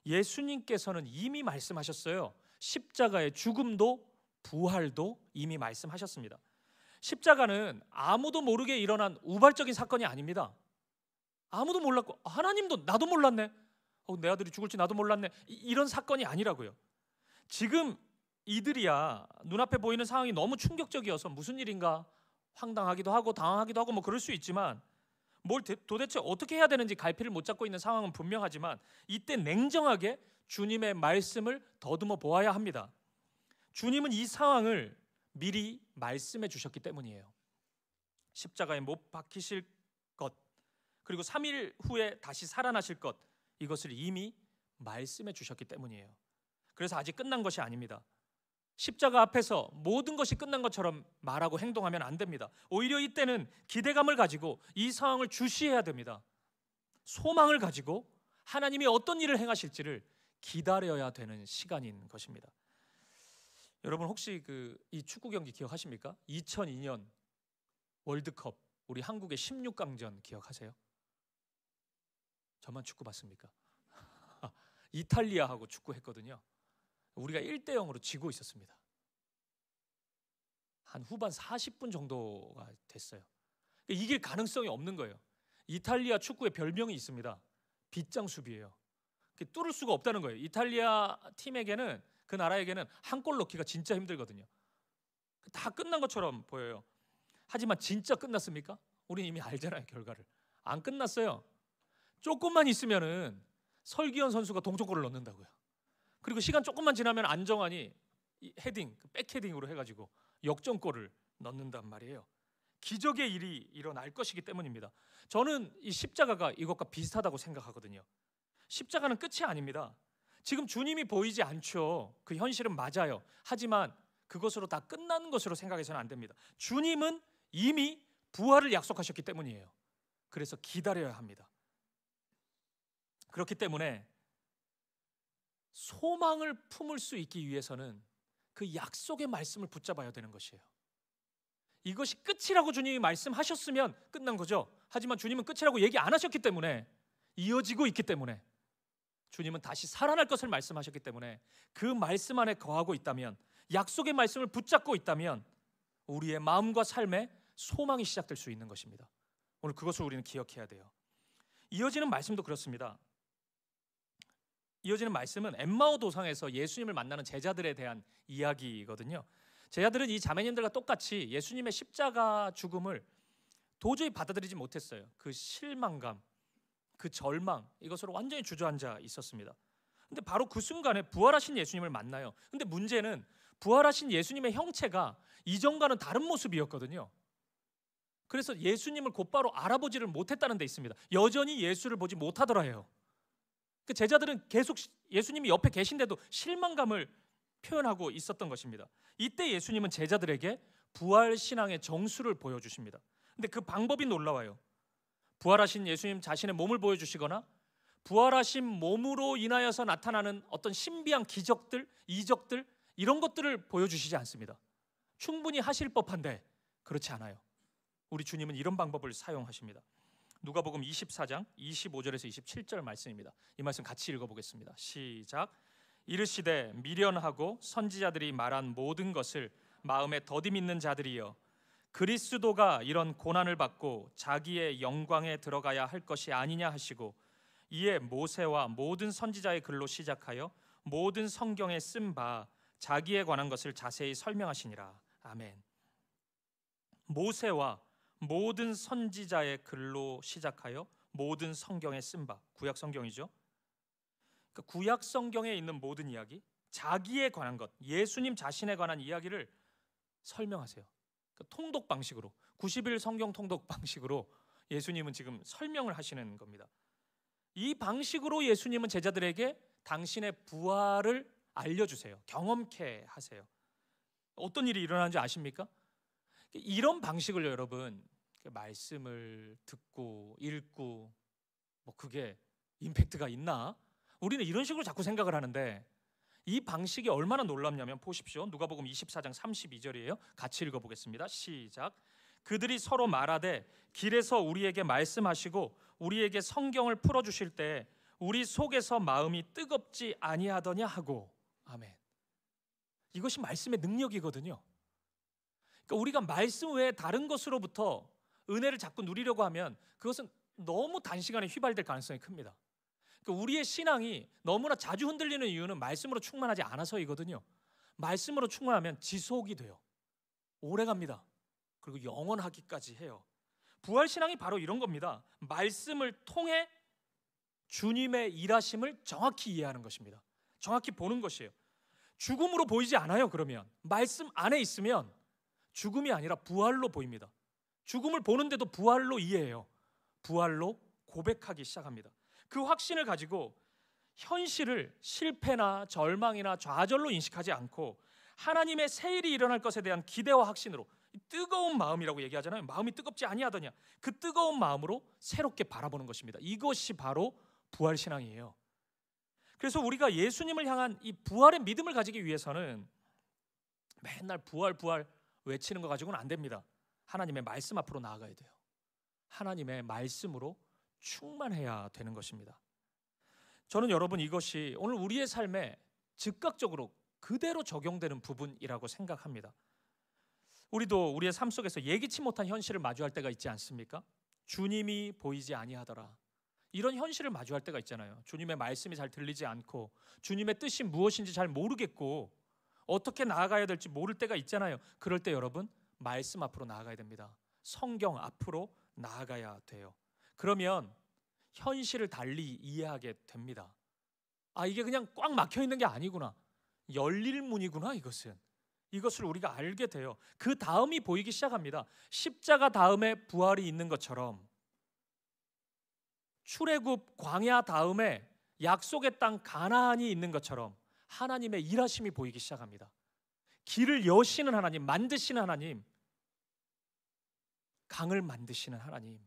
예수님께서는 이미 말씀하셨어요. 십자가의 죽음도 부활도 이미 말씀하셨습니다. 십자가는 아무도 모르게 일어난 우발적인 사건이 아닙니다. 아무도 몰랐고 하나님도 나도 몰랐네. 내 아들이 죽을지 나도 몰랐네. 이런 사건이 아니라고요. 지금 이들이야 눈앞에 보이는 상황이 너무 충격적이어서 무슨 일인가 황당하기도 하고 당황하기도 하고 뭐 그럴 수 있지만 뭘 도대체 어떻게 해야 되는지 갈피를 못 잡고 있는 상황은 분명하지만 이때 냉정하게 주님의 말씀을 더듬어 보아야 합니다. 주님은 이 상황을 미리 말씀해 주셨기 때문이에요. 십자가에 못 박히실 것, 그리고 3일 후에 다시 살아나실 것, 이것을 이미 말씀해 주셨기 때문이에요. 그래서 아직 끝난 것이 아닙니다. 십자가 앞에서 모든 것이 끝난 것처럼 말하고 행동하면 안 됩니다. 오히려 이때는 기대감을 가지고 이 상황을 주시해야 됩니다. 소망을 가지고 하나님이 어떤 일을 행하실지를 기다려야 되는 시간인 것입니다. 여러분 혹시 이 축구 경기 기억하십니까? 2002년 월드컵 우리 한국의 16강전 기억하세요? 저만 축구 봤습니까? 이탈리아하고 축구했거든요. 우리가 1대0으로 지고 있었습니다. 한 후반 40분 정도가 됐어요. 이길 가능성이 없는 거예요. 이탈리아 축구의 별명이 있습니다. 빗장 수비예요. 뚫을 수가 없다는 거예요. 이탈리아 팀에게는, 그 나라에게는 한 골 넣기가 진짜 힘들거든요. 다 끝난 것처럼 보여요. 하지만 진짜 끝났습니까? 우린 이미 알잖아요, 결과를. 안 끝났어요. 조금만 있으면은 설기현 선수가 동점골을 넣는다고요. 그리고 시간 조금만 지나면 안정환이 헤딩, 백헤딩으로 해가지고 역전골을 넣는단 말이에요. 기적의 일이 일어날 것이기 때문입니다. 저는 이 십자가가 이것과 비슷하다고 생각하거든요. 십자가는 끝이 아닙니다. 지금 주님이 보이지 않죠. 그 현실은 맞아요. 하지만 그것으로 다 끝난 것으로 생각해서는 안 됩니다. 주님은 이미 부활을 약속하셨기 때문이에요. 그래서 기다려야 합니다. 그렇기 때문에 소망을 품을 수 있기 위해서는 그 약속의 말씀을 붙잡아야 되는 것이에요. 이것이 끝이라고 주님이 말씀하셨으면 끝난 거죠. 하지만 주님은 끝이라고 얘기 안 하셨기 때문에 이어지고 있기 때문에, 주님은 다시 살아날 것을 말씀하셨기 때문에 그 말씀 안에 거하고 있다면, 약속의 말씀을 붙잡고 있다면 우리의 마음과 삶에 소망이 시작될 수 있는 것입니다. 오늘 그것을 우리는 기억해야 돼요. 이어지는 말씀도 그렇습니다. 이어지는 말씀은 엠마오 도상에서 예수님을 만나는 제자들에 대한 이야기거든요. 제자들은 이 자매님들과 똑같이 예수님의 십자가 죽음을 도저히 받아들이지 못했어요. 그 실망감, 그 절망, 이것으로 완전히 주저앉아 있었습니다. 근데 바로 그 순간에 부활하신 예수님을 만나요. 근데 문제는 부활하신 예수님의 형체가 이전과는 다른 모습이었거든요. 그래서 예수님을 곧바로 알아보지를 못했다는 데 있습니다. 여전히 예수를 보지 못하더라 해요. 그 제자들은 계속 예수님이 옆에 계신데도 실망감을 표현하고 있었던 것입니다. 이때 예수님은 제자들에게 부활 신앙의 정수를 보여주십니다. 근데 그 방법이 놀라워요. 부활하신 예수님 자신의 몸을 보여주시거나 부활하신 몸으로 인하여서 나타나는 어떤 신비한 기적들, 이적들 이런 것들을 보여주시지 않습니다. 충분히 하실 법한데 그렇지 않아요. 우리 주님은 이런 방법을 사용하십니다. 누가복음 24장 25절에서 27절 말씀입니다. 이 말씀 같이 읽어보겠습니다. 시작. 이르시되 미련하고 선지자들이 말한 모든 것을 마음에 더디 믿는 자들이여, 그리스도가 이런 고난을 받고 자기의 영광에 들어가야 할 것이 아니냐 하시고, 이에 모세와 모든 선지자의 글로 시작하여 모든 성경에 쓴 바 자기에 관한 것을 자세히 설명하시니라. 아멘. 모세와 모든 선지자의 글로 시작하여 모든 성경에 쓴 바, 구약 성경이죠. 그러니까 구약 성경에 있는 모든 이야기, 자기에 관한 것, 예수님 자신에 관한 이야기를 설명하세요. 그러니까 통독 방식으로, 90일 성경 통독 방식으로 예수님은 지금 설명을 하시는 겁니다. 이 방식으로 예수님은 제자들에게 당신의 부활을 알려주세요. 경험케 하세요. 어떤 일이 일어나는지 아십니까? 이런 방식을 여러분, 말씀을 듣고 읽고 뭐 그게 임팩트가 있나? 우리는 이런 식으로 자꾸 생각을 하는데, 이 방식이 얼마나 놀랍냐면 보십시오. 누가복음 24장 32절이에요. 같이 읽어보겠습니다. 시작. 그들이 서로 말하되 길에서 우리에게 말씀하시고 우리에게 성경을 풀어주실 때 우리 속에서 마음이 뜨겁지 아니하더냐 하고. 아멘. 이것이 말씀의 능력이거든요. 그러니까 우리가 말씀 외에 다른 것으로부터 은혜를 자꾸 누리려고 하면 그것은 너무 단시간에 휘발될 가능성이 큽니다. 그러니까 우리의 신앙이 너무나 자주 흔들리는 이유는 말씀으로 충만하지 않아서이거든요. 말씀으로 충만하면 지속이 돼요. 오래갑니다. 그리고 영원하기까지 해요. 부활신앙이 바로 이런 겁니다. 말씀을 통해 주님의 일하심을 정확히 이해하는 것입니다. 정확히 보는 것이에요. 죽음으로 보이지 않아요. 그러면 말씀 안에 있으면 죽음이 아니라 부활로 보입니다. 죽음을 보는데도 부활로 이해해요. 부활로 고백하기 시작합니다. 그 확신을 가지고 현실을 실패나 절망이나 좌절로 인식하지 않고 하나님의 새 일이 일어날 것에 대한 기대와 확신으로, 뜨거운 마음이라고 얘기하잖아요. 마음이 뜨겁지 아니하더냐. 그 뜨거운 마음으로 새롭게 바라보는 것입니다. 이것이 바로 부활신앙이에요. 그래서 우리가 예수님을 향한 이 부활의 믿음을 가지기 위해서는 맨날 부활 외치는 거 가지고는 안 됩니다. 하나님의 말씀 앞으로 나아가야 돼요. 하나님의 말씀으로 충만해야 되는 것입니다. 저는 여러분 이것이 오늘 우리의 삶에 즉각적으로 그대로 적용되는 부분이라고 생각합니다. 우리도 우리의 삶 속에서 예기치 못한 현실을 마주할 때가 있지 않습니까? 주님이 보이지 아니하더라. 이런 현실을 마주할 때가 있잖아요. 주님의 말씀이 잘 들리지 않고 주님의 뜻이 무엇인지 잘 모르겠고 어떻게 나아가야 될지 모를 때가 있잖아요. 그럴 때 여러분 말씀 앞으로 나아가야 됩니다. 성경 앞으로 나아가야 돼요. 그러면 현실을 달리 이해하게 됩니다. 아, 이게 그냥 꽉 막혀 있는 게 아니구나. 열릴 문이구나. 이것을 우리가 알게 돼요. 그 다음이 보이기 시작합니다. 십자가 다음에 부활이 있는 것처럼, 출애굽 광야 다음에 약속의 땅 가나안이 있는 것처럼 하나님의 일하심이 보이기 시작합니다. 길을 여시는 하나님, 만드시는 하나님, 강을 만드시는 하나님,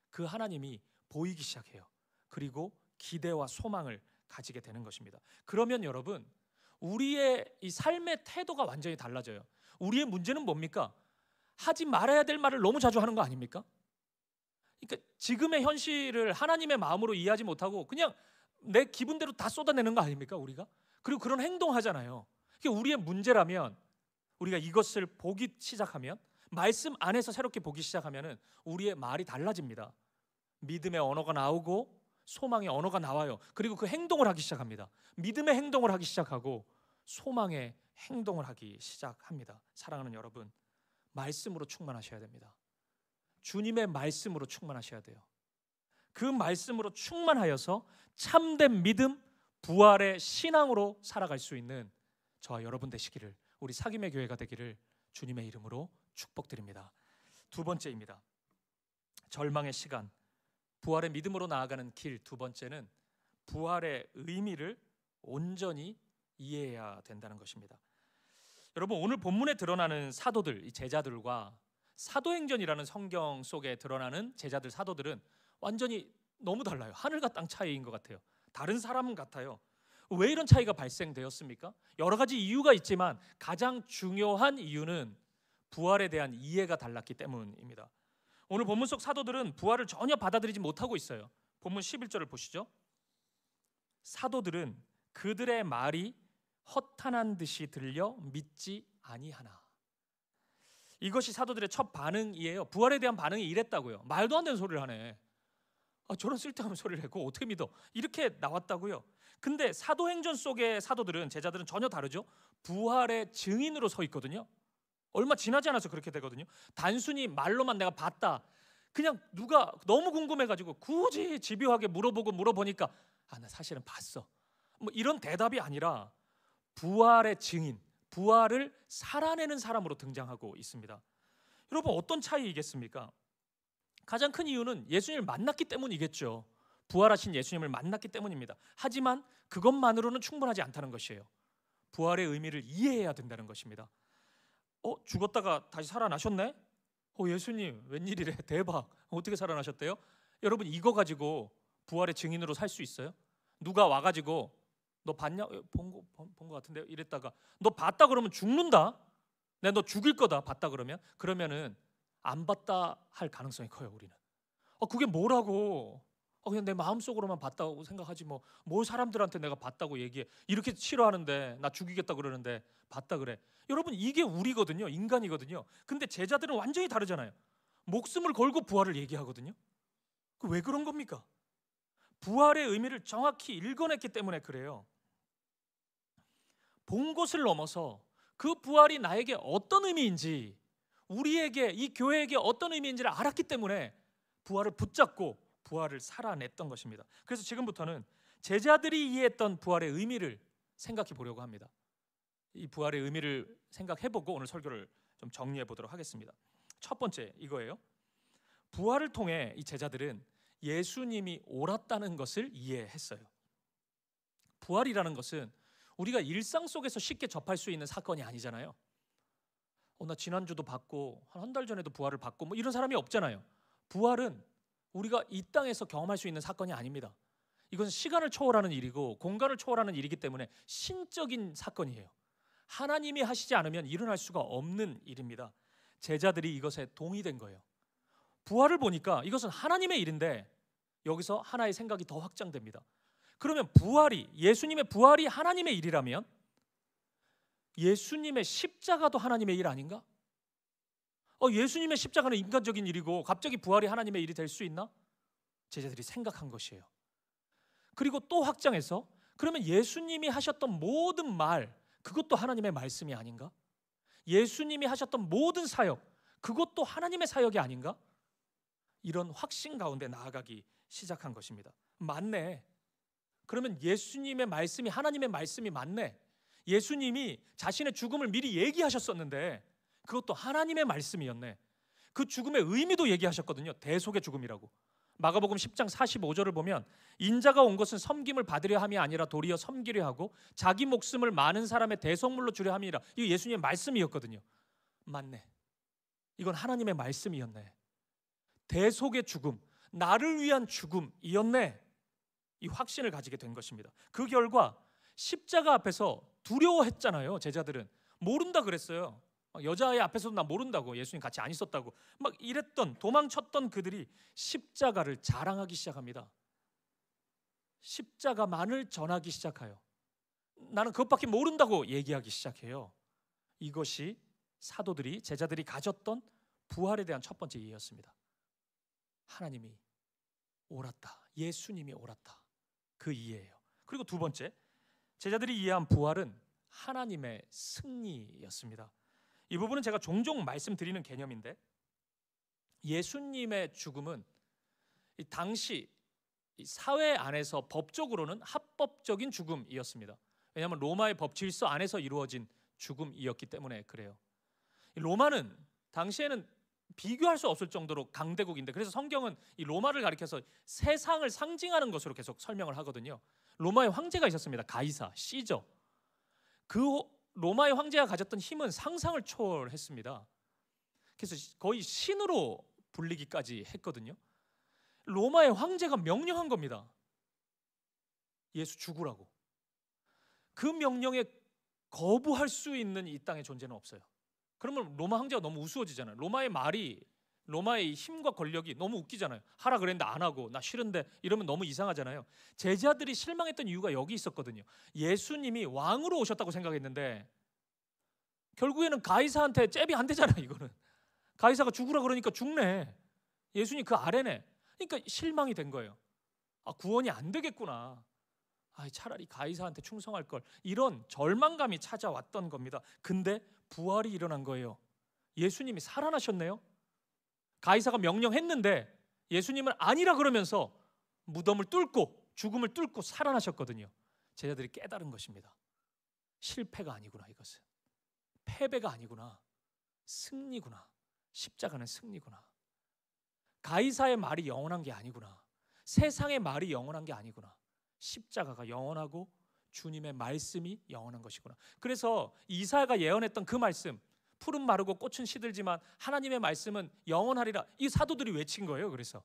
그 하나님이 보이기 시작해요. 그리고 기대와 소망을 가지게 되는 것입니다. 그러면 여러분, 우리의 이 삶의 태도가 완전히 달라져요. 우리의 문제는 뭡니까? 하지 말아야 될 말을 너무 자주 하는 거 아닙니까? 그러니까 지금의 현실을 하나님의 마음으로 이해하지 못하고 그냥 내 기분대로 다 쏟아내는 거 아닙니까? 우리가? 그리고 그런 행동하잖아요. 그게 우리의 문제라면, 우리가 이것을 보기 시작하면, 말씀 안에서 새롭게 보기 시작하면 우리의 말이 달라집니다. 믿음의 언어가 나오고 소망의 언어가 나와요. 그리고 그 행동을 하기 시작합니다. 믿음의 행동을 하기 시작하고 소망의 행동을 하기 시작합니다. 사랑하는 여러분, 말씀으로 충만하셔야 됩니다. 주님의 말씀으로 충만하셔야 돼요. 그 말씀으로 충만하여서 참된 믿음, 부활의 신앙으로 살아갈 수 있는 저와 여러분 되시기를, 우리 사김의 교회가 되기를 주님의 이름으로 축복드립니다. 두 번째입니다. 절망의 시간, 부활의 믿음으로 나아가는 길. 두 번째는 부활의 의미를 온전히 이해해야 된다는 것입니다. 여러분, 오늘 본문에 드러나는 사도들, 이 제자들과 사도행전이라는 성경 속에 드러나는 제자들, 사도들은 완전히 너무 달라요. 하늘과 땅 차이인 것 같아요. 다른 사람 같아요. 왜 이런 차이가 발생되었습니까? 여러 가지 이유가 있지만 가장 중요한 이유는 부활에 대한 이해가 달랐기 때문입니다. 오늘 본문 속 사도들은 부활을 전혀 받아들이지 못하고 있어요. 본문 11절을 보시죠. 사도들은 그들의 말이 허탄한 듯이 들려 믿지 아니하나. 이것이 사도들의 첫 반응이에요. 부활에 대한 반응이 이랬다고요. 말도 안 되는 소리를 하네. 저런 쓸데없는 소리를 하고 어떻게 믿어? 이렇게 나왔다고요. 근데 사도행전 속의 사도들은, 제자들은 전혀 다르죠. 부활의 증인으로 서 있거든요. 얼마 지나지 않아서 그렇게 되거든요. 단순히 말로만 내가 봤다, 그냥 누가 너무 궁금해가지고 굳이 집요하게 물어보니까 나 사실은 봤어, 뭐 이런 대답이 아니라 부활의 증인, 부활을 살아내는 사람으로 등장하고 있습니다. 여러분, 어떤 차이이겠습니까? 가장 큰 이유는 예수님을 만났기 때문이겠죠. 부활하신 예수님을 만났기 때문입니다. 하지만 그것만으로는 충분하지 않다는 것이에요. 부활의 의미를 이해해야 된다는 것입니다. 죽었다가 다시 살아나셨네? 예수님 웬일이래, 대박, 어떻게 살아나셨대요? 여러분, 이거 가지고 부활의 증인으로 살 수 있어요? 누가 와가지고 너 봤냐? 본 거 같은데 이랬다가 너 봤다 그러면 죽는다, 내가 너 죽일 거다, 봤다 그러면은 안 봤다 할 가능성이 커요. 우리는 그게 뭐라고, 그냥 내 마음속으로만 봤다고 생각하지 뭘 사람들한테 내가 봤다고 얘기해. 이렇게 싫어하는데, 나 죽이겠다 그러는데 봤다 그래. 여러분, 이게 우리거든요. 인간이거든요. 근데 제자들은 완전히 다르잖아요. 목숨을 걸고 부활을 얘기하거든요. 왜 그런 겁니까? 부활의 의미를 정확히 읽어냈기 때문에 그래요. 본 것을 넘어서 그 부활이 나에게 어떤 의미인지, 우리에게, 이 교회에게 어떤 의미인지를 알았기 때문에 부활을 붙잡고 부활을 살아냈던 것입니다. 그래서 지금부터는 제자들이 이해했던 부활의 의미를 생각해 보려고 합니다. 이 부활의 의미를 생각해보고 오늘 설교를 좀 정리해 보도록 하겠습니다. 첫 번째, 이거예요. 부활을 통해 이 제자들은 예수님이 옳았다는 것을 이해했어요. 부활이라는 것은 우리가 일상 속에서 쉽게 접할 수 있는 사건이 아니잖아요. 나 지난주도 받고 한 달 전에도 부활을 받고 이런 사람이 없잖아요. 부활은 우리가 이 땅에서 경험할 수 있는 사건이 아닙니다. 이건 시간을 초월하는 일이고 공간을 초월하는 일이기 때문에 신적인 사건이에요. 하나님이 하시지 않으면 일어날 수가 없는 일입니다. 제자들이 이것에 동의된 거예요. 부활을 보니까 이것은 하나님의 일인데 여기서 하나의 생각이 더 확장됩니다. 그러면 부활이, 예수님의 부활이 하나님의 일이라면 예수님의 십자가도 하나님의 일 아닌가? 예수님의 십자가는 인간적인 일이고 갑자기 부활이 하나님의 일이 될 수 있나? 제자들이 생각한 것이에요. 그리고 또 확장해서, 그러면 예수님이 하셨던 모든 말, 그것도 하나님의 말씀이 아닌가? 예수님이 하셨던 모든 사역, 그것도 하나님의 사역이 아닌가? 이런 확신 가운데 나아가기 시작한 것입니다. 맞네. 그러면 예수님의 말씀이 하나님의 말씀이 맞네. 예수님이 자신의 죽음을 미리 얘기하셨었는데 그것도 하나님의 말씀이었네. 그 죽음의 의미도 얘기하셨거든요. 대속의 죽음이라고. 마가복음 10장 45절을 보면 인자가 온 것은 섬김을 받으려 함이 아니라 도리어 섬기려 하고 자기 목숨을 많은 사람의 대속물로 주려 함이라. 이게 예수님의 말씀이었거든요. 맞네. 이건 하나님의 말씀이었네. 대속의 죽음, 나를 위한 죽음이었네. 이 확신을 가지게 된 것입니다. 그 결과 십자가 앞에서 두려워했잖아요. 제자들은 모른다 그랬어요. 여자아이 앞에서도 나 모른다고, 예수님 같이 안 있었다고 막 이랬던, 도망쳤던 그들이 십자가를 자랑하기 시작합니다. 십자가만을 전하기 시작해요. 나는 그것밖에 모른다고 얘기하기 시작해요. 이것이 사도들이, 제자들이 가졌던 부활에 대한 첫 번째 이해였습니다. 하나님이 옳았다, 예수님이 옳았다, 그 이해예요. 그리고 두 번째, 제자들이 이해한 부활은 하나님의 승리였습니다. 이 부분은 제가 종종 말씀드리는 개념인데, 예수님의 죽음은 이 당시 이 사회 안에서 법적으로는 합법적인 죽음이었습니다. 왜냐하면 로마의 법 질서 안에서 이루어진 죽음이었기 때문에 그래요. 로마는 당시에는 비교할 수 없을 정도로 강대국인데, 그래서 성경은 이 로마를 가리켜서 세상을 상징하는 것으로 계속 설명을 하거든요. 로마의 황제가 있었습니다. 가이사, 시저. 그 로마의 황제가 가졌던 힘은 상상을 초월했습니다. 그래서 거의 신으로 불리기까지 했거든요. 로마의 황제가 명령한 겁니다. 예수 죽으라고. 그 명령에 거부할 수 있는 이 땅에 존재는 없어요. 그러면 로마 황제가 너무 우스워지잖아요. 로마의 말이, 로마의 힘과 권력이 너무 웃기잖아요. 하라 그랬는데 안 하고, 나 싫은데 이러면 너무 이상하잖아요. 제자들이 실망했던 이유가 여기 있었거든요. 예수님이 왕으로 오셨다고 생각했는데 결국에는 가이사한테 잽이 안 되잖아요. 이거는 가이사가 죽으라 그러니까 죽네. 예수님 그 아래네. 그러니까 실망이 된 거예요. 아, 구원이 안 되겠구나. 아, 차라리 가이사한테 충성할 걸. 이런 절망감이 찾아왔던 겁니다. 근데 부활이 일어난 거예요. 예수님이 살아나셨네요. 가이사가 명령했는데 예수님은 아니라 그러면서 무덤을 뚫고, 죽음을 뚫고 살아나셨거든요. 제자들이 깨달은 것입니다. 실패가 아니구나. 이것은 패배가 아니구나. 승리구나. 십자가는 승리구나. 가이사의 말이 영원한 게 아니구나. 세상의 말이 영원한 게 아니구나. 십자가가 영원하고 주님의 말씀이 영원한 것이구나. 그래서 이사야가 예언했던 그 말씀, 풀은 마르고 꽃은 시들지만 하나님의 말씀은 영원하리라, 이 사도들이 외친 거예요. 그래서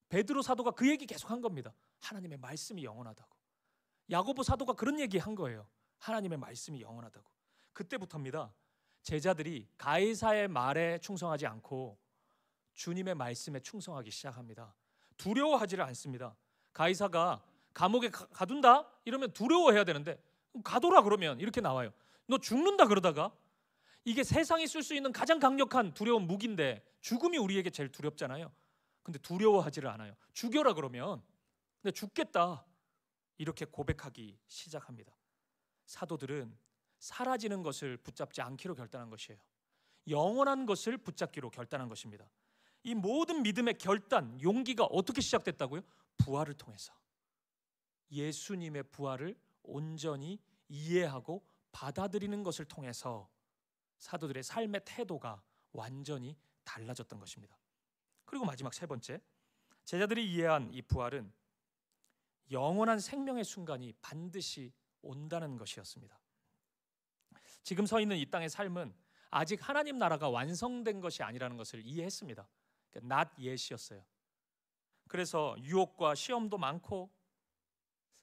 베드로 사도가 그 얘기 계속한 겁니다. 하나님의 말씀이 영원하다고. 야고보 사도가 그런 얘기 한 거예요. 하나님의 말씀이 영원하다고. 그때부터입니다. 제자들이 가이사의 말에 충성하지 않고 주님의 말씀에 충성하기 시작합니다. 두려워하지를 않습니다. 가이사가 감옥에 가둔다? 이러면 두려워해야 되는데 가둬라 그러면 이렇게 나와요. 너 죽는다 그러다가, 이게 세상이 쓸 수 있는 가장 강력한 두려운 무기인데 죽음이 우리에게 제일 두렵잖아요. 근데 두려워하지를 않아요. 죽여라 그러면 근데 죽겠다 이렇게 고백하기 시작합니다. 사도들은 사라지는 것을 붙잡지 않기로 결단한 것이에요. 영원한 것을 붙잡기로 결단한 것입니다. 이 모든 믿음의 결단, 용기가 어떻게 시작됐다고요? 부활을 통해서. 예수님의 부활을 온전히 이해하고 받아들이는 것을 통해서 사도들의 삶의 태도가 완전히 달라졌던 것입니다. 그리고 마지막 세 번째, 제자들이 이해한 이 부활은 영원한 생명의 순간이 반드시 온다는 것이었습니다. 지금 서 있는 이 땅의 삶은 아직 하나님 나라가 완성된 것이 아니라는 것을 이해했습니다. not yet이었어요. 그래서 유혹과 시험도 많고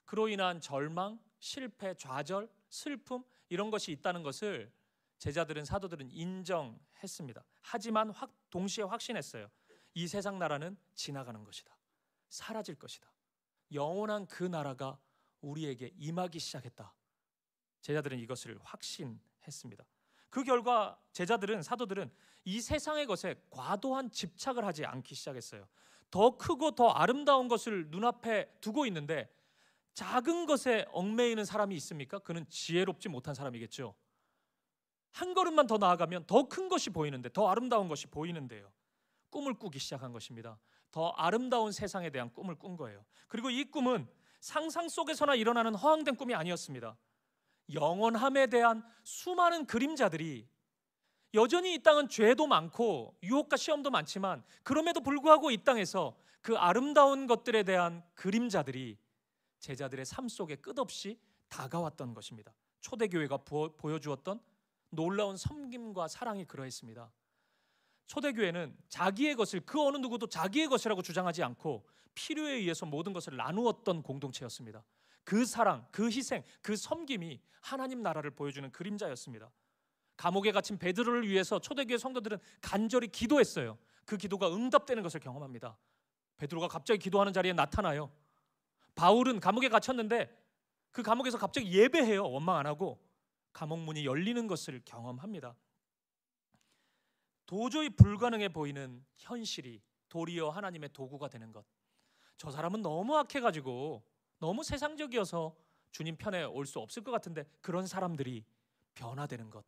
그로 인한 절망, 실패, 좌절, 슬픔 이런 것이 있다는 것을 제자들은, 사도들은 인정했습니다. 하지만 동시에 확신했어요. 이 세상 나라는 지나가는 것이다. 사라질 것이다. 영원한 그 나라가 우리에게 임하기 시작했다. 제자들은 이것을 확신했습니다. 그 결과 제자들은, 사도들은 이 세상의 것에 과도한 집착을 하지 않기 시작했어요. 더 크고 더 아름다운 것을 눈앞에 두고 있는데 작은 것에 얽매이는 사람이 있습니까? 그는 지혜롭지 못한 사람이겠죠. 한 걸음만 더 나아가면 더 큰 것이 보이는데, 더 아름다운 것이 보이는데요. 꿈을 꾸기 시작한 것입니다. 더 아름다운 세상에 대한 꿈을 꾼 거예요. 그리고 이 꿈은 상상 속에서나 일어나는 허황된 꿈이 아니었습니다. 영원함에 대한 수많은 그림자들이, 여전히 이 땅은 죄도 많고 유혹과 시험도 많지만 그럼에도 불구하고 이 땅에서 그 아름다운 것들에 대한 그림자들이 제자들의 삶 속에 끝없이 다가왔던 것입니다. 초대교회가 보여주었던 놀라운 섬김과 사랑이 그러했습니다. 초대교회는 자기의 것을, 그 어느 누구도 자기의 것이라고 주장하지 않고 필요에 의해서 모든 것을 나누었던 공동체였습니다. 그 사랑, 그 희생, 그 섬김이 하나님 나라를 보여주는 그림자였습니다. 감옥에 갇힌 베드로를 위해서 초대교회 성도들은 간절히 기도했어요. 그 기도가 응답되는 것을 경험합니다. 베드로가 갑자기 기도하는 자리에 나타나요. 바울은 감옥에 갇혔는데 그 감옥에서 갑자기 예배해요. 원망 안 하고 감옥 문이 열리는 것을 경험합니다. 도저히 불가능해 보이는 현실이 도리어 하나님의 도구가 되는 것. 저 사람은 너무 악해가지고 너무 세상적이어서 주님 편에 올 수 없을 것 같은데 그런 사람들이 변화되는 것,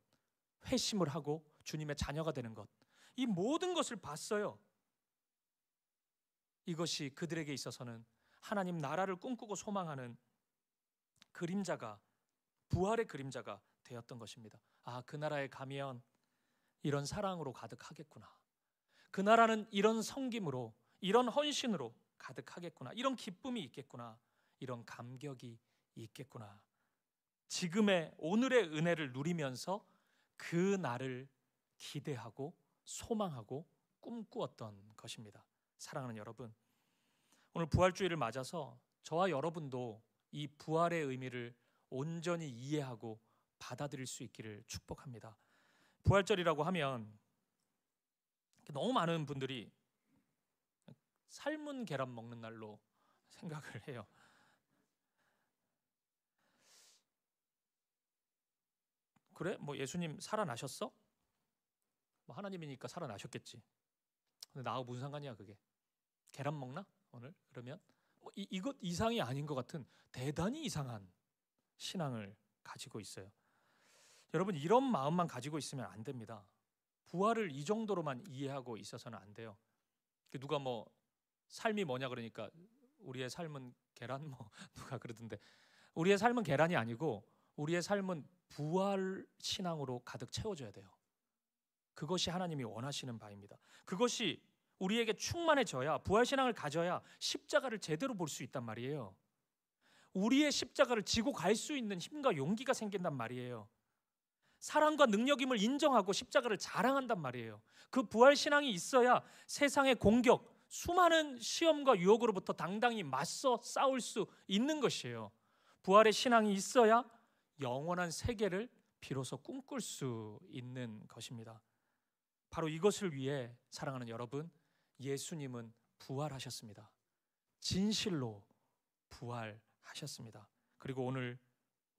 회심을 하고 주님의 자녀가 되는 것, 이 모든 것을 봤어요. 이것이 그들에게 있어서는 하나님 나라를 꿈꾸고 소망하는 그림자가, 부활의 그림자가 되었던 것입니다. 아, 그 나라에 가면 이런 사랑으로 가득하겠구나. 그 나라는 이런 섬김으로, 이런 헌신으로 가득하겠구나. 이런 기쁨이 있겠구나. 이런 감격이 있겠구나. 지금의 오늘의 은혜를 누리면서 그 날을 기대하고 소망하고 꿈꾸었던 것입니다. 사랑하는 여러분, 오늘 부활주의를 맞아서 저와 여러분도 이 부활의 의미를 온전히 이해하고 받아들일 수 있기를 축복합니다. 부활절이라고 하면 너무 많은 분들이 삶은 계란 먹는 날로 생각을 해요. 그래? 뭐 예수님 살아나셨어? 뭐 하나님이니까 살아나셨겠지. 근데 나하고 무슨 상관이야 그게? 계란 먹나? 오늘? 그러면 뭐 이것 이상이 아닌 것 같은 대단히 이상한 신앙을 가지고 있어요. 여러분, 이런 마음만 가지고 있으면 안 됩니다. 부활을 이 정도로만 이해하고 있어서는 안 돼요. 누가 뭐 삶이 뭐냐 그러니까 우리의 삶은 계란, 뭐 누가 그러던데, 우리의 삶은 계란이 아니고 우리의 삶은 부활 신앙으로 가득 채워져야 돼요. 그것이 하나님이 원하시는 바입니다. 그것이 우리에게 충만해져야, 부활 신앙을 가져야 십자가를 제대로 볼 수 있단 말이에요. 우리의 십자가를 지고 갈 수 있는 힘과 용기가 생긴단 말이에요. 사랑과 능력임을 인정하고 십자가를 자랑한단 말이에요. 그 부활 신앙이 있어야 세상의 공격, 수많은 시험과 유혹으로부터 당당히 맞서 싸울 수 있는 것이에요. 부활의 신앙이 있어야 영원한 세계를 비로소 꿈꿀 수 있는 것입니다. 바로 이것을 위해 사랑하는 여러분, 예수님은 부활하셨습니다. 진실로 부활하셨습니다. 그리고 오늘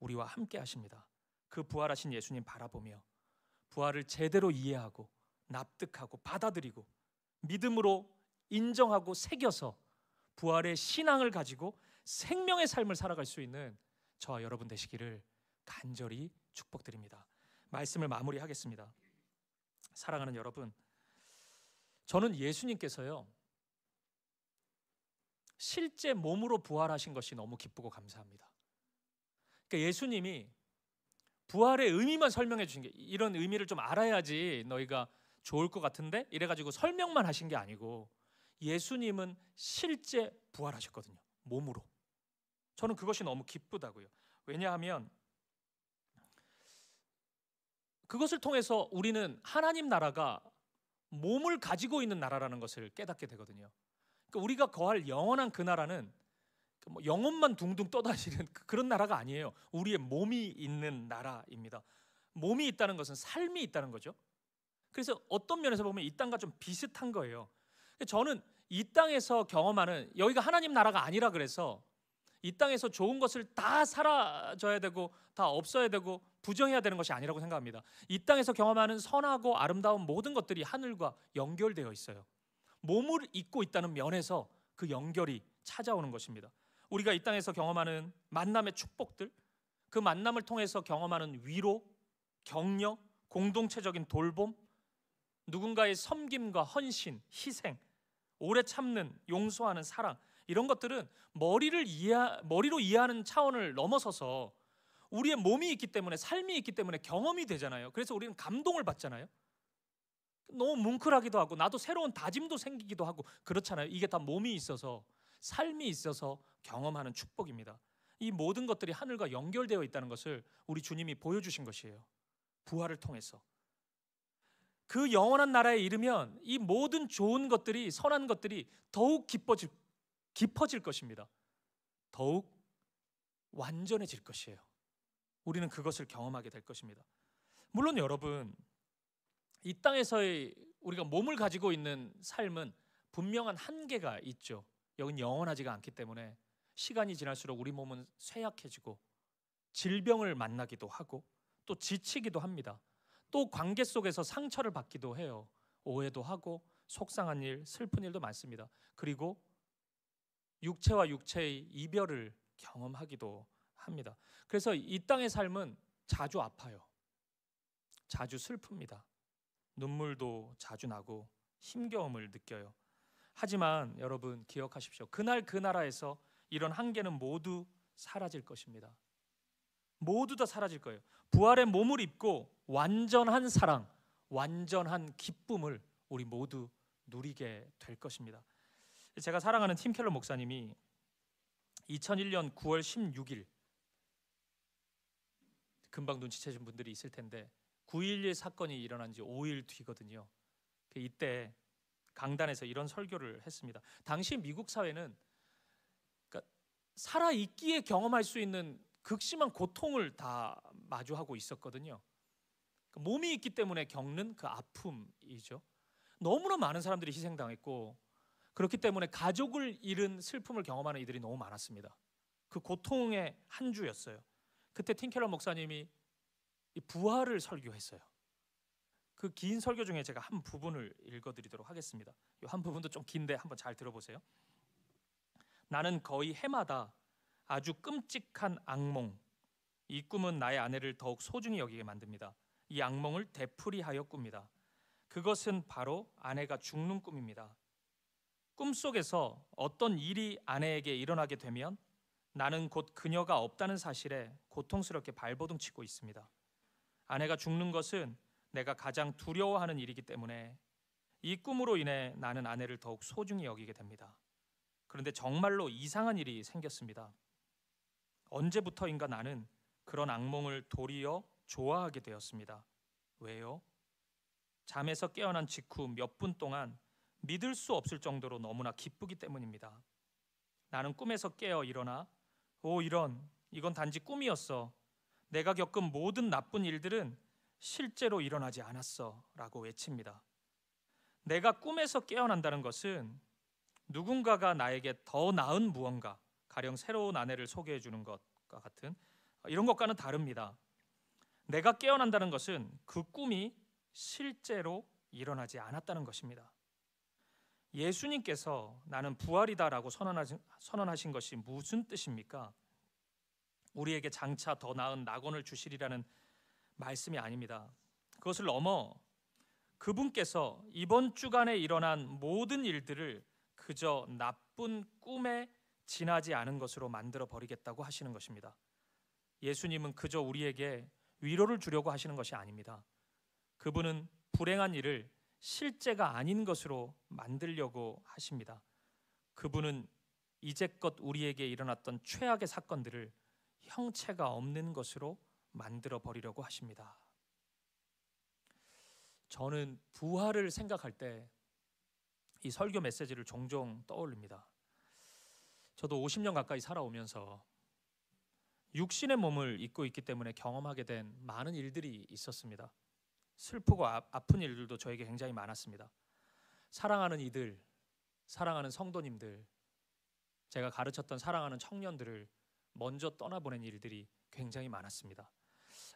우리와 함께 하십니다. 그 부활하신 예수님 바라보며 부활을 제대로 이해하고 납득하고 받아들이고 믿음으로 인정하고 새겨서 부활의 신앙을 가지고 생명의 삶을 살아갈 수 있는 저와 여러분 되시기를 간절히 축복드립니다. 말씀을 마무리하겠습니다. 사랑하는 여러분, 저는 예수님께서요 실제 몸으로 부활하신 것이 너무 기쁘고 감사합니다. 그러니까 예수님이 부활의 의미만 설명해 주신 게, 이런 의미를 좀 알아야지 너희가 좋을 것 같은데 이래가지고 설명만 하신 게 아니고 예수님은 실제 부활하셨거든요. 몸으로. 저는 그것이 너무 기쁘다고요. 왜냐하면 그것을 통해서 우리는 하나님 나라가 몸을 가지고 있는 나라라는 것을 깨닫게 되거든요. 그러니까 우리가 거할 영원한 그 나라는 뭐 영혼만 둥둥 떠다니는 그런 나라가 아니에요. 우리의 몸이 있는 나라입니다. 몸이 있다는 것은 삶이 있다는 거죠. 그래서 어떤 면에서 보면 이 땅과 좀 비슷한 거예요. 저는 이 땅에서 경험하는, 여기가 하나님 나라가 아니라 그래서 이 땅에서 좋은 것을 다 사라져야 되고 다 없어야 되고 부정해야 되는 것이 아니라고 생각합니다. 이 땅에서 경험하는 선하고 아름다운 모든 것들이 하늘과 연결되어 있어요. 몸을 입고 있다는 면에서 그 연결이 찾아오는 것입니다. 우리가 이 땅에서 경험하는 만남의 축복들, 그 만남을 통해서 경험하는 위로, 격려, 공동체적인 돌봄, 누군가의 섬김과 헌신, 희생, 오래 참는, 용서하는 사랑, 이런 것들은 머리로 이해하는 차원을 넘어서서 우리의 몸이 있기 때문에, 삶이 있기 때문에 경험이 되잖아요. 그래서 우리는 감동을 받잖아요. 너무 뭉클하기도 하고 나도 새로운 다짐도 생기기도 하고 그렇잖아요. 이게 다 몸이 있어서, 삶이 있어서 경험하는 축복입니다. 이 모든 것들이 하늘과 연결되어 있다는 것을 우리 주님이 보여주신 것이에요. 부활을 통해서. 그 영원한 나라에 이르면 이 모든 좋은 것들이, 선한 것들이 더욱 깊어질 것입니다. 더욱 완전해질 것이에요. 우리는 그것을 경험하게 될 것입니다. 물론 여러분, 이 땅에서의 우리가 몸을 가지고 있는 삶은 분명한 한계가 있죠. 여긴 영원하지가 않기 때문에 시간이 지날수록 우리 몸은 쇠약해지고 질병을 만나기도 하고 또 지치기도 합니다. 또 관계 속에서 상처를 받기도 해요. 오해도 하고 속상한 일, 슬픈 일도 많습니다. 그리고 육체와 육체의 이별을 경험하기도 합니다. 그래서 이 땅의 삶은 자주 아파요. 자주 슬픕니다. 눈물도 자주 나고 힘겨움을 느껴요. 하지만 여러분 기억하십시오. 그날 그 나라에서 이런 한계는 모두 사라질 것입니다. 모두 다 사라질 거예요. 부활의 몸을 입고 완전한 사랑, 완전한 기쁨을 우리 모두 누리게 될 것입니다. 제가 사랑하는 팀 켈러 목사님이 2001년 9월 16일, 금방 눈치채신 분들이 있을 텐데 9.11 사건이 일어난 지 5일 뒤거든요. 이때 강단에서 이런 설교를 했습니다. 당시 미국 사회는 그러니까 살아있기에 경험할 수 있는 극심한 고통을 다 마주하고 있었거든요. 몸이 있기 때문에 겪는 그 아픔이죠. 너무나 많은 사람들이 희생당했고, 그렇기 때문에 가족을 잃은 슬픔을 경험하는 이들이 너무 많았습니다. 그 고통의 한 주였어요. 그때 팀 켈러 목사님이 이 부활을 설교했어요. 그 긴 설교 중에 제가 한 부분을 읽어드리도록 하겠습니다. 이 한 부분도 좀 긴데 한번 잘 들어보세요. 나는 거의 해마다 아주 끔찍한 악몽, 이 꿈은 나의 아내를 더욱 소중히 여기게 만듭니다. 이 악몽을 되풀이하여 꿉니다. 그것은 바로 아내가 죽는 꿈입니다. 꿈속에서 어떤 일이 아내에게 일어나게 되면 나는 곧 그녀가 없다는 사실에 고통스럽게 발버둥치고 있습니다. 아내가 죽는 것은 내가 가장 두려워하는 일이기 때문에 이 꿈으로 인해 나는 아내를 더욱 소중히 여기게 됩니다. 그런데 정말로 이상한 일이 생겼습니다. 언제부터인가 나는 그런 악몽을 도리어 좋아하게 되었습니다. 왜요? 잠에서 깨어난 직후 몇 분 동안 믿을 수 없을 정도로 너무나 기쁘기 때문입니다. 나는 꿈에서 깨어 일어나 이건 단지 꿈이었어. 내가 겪은 모든 나쁜 일들은 실제로 일어나지 않았어 라고 외칩니다. 내가 꿈에서 깨어난다는 것은 누군가가 나에게 더 나은 무언가, 가령 새로운 아내를 소개해 주는 것과 같은 이런 것과는 다릅니다. 내가 깨어난다는 것은 그 꿈이 실제로 일어나지 않았다는 것입니다. 예수님께서 나는 부활이다라고 선언하신 것이 무슨 뜻입니까? 우리에게 장차 더 나은 낙원을 주시리라는 말씀이 아닙니다. 그것을 넘어 그분께서 이번 주간에 일어난 모든 일들을 그저 나쁜 꿈에 지나지 않은 것으로 만들어 버리겠다고 하시는 것입니다. 예수님은 그저 우리에게 위로를 주려고 하시는 것이 아닙니다. 그분은 불행한 일을 실제가 아닌 것으로 만들려고 하십니다. 그분은 이제껏 우리에게 일어났던 최악의 사건들을 형체가 없는 것으로 만들어 버리려고 하십니다. 저는 부활을 생각할 때 이 설교 메시지를 종종 떠올립니다. 저도 50년 가까이 살아오면서 육신의 몸을 입고 있기 때문에 경험하게 된 많은 일들이 있었습니다. 슬프고 아픈 일들도 저에게 굉장히 많았습니다. 사랑하는 이들, 사랑하는 성도님들, 제가 가르쳤던 사랑하는 청년들을 먼저 떠나보낸 일들이 굉장히 많았습니다.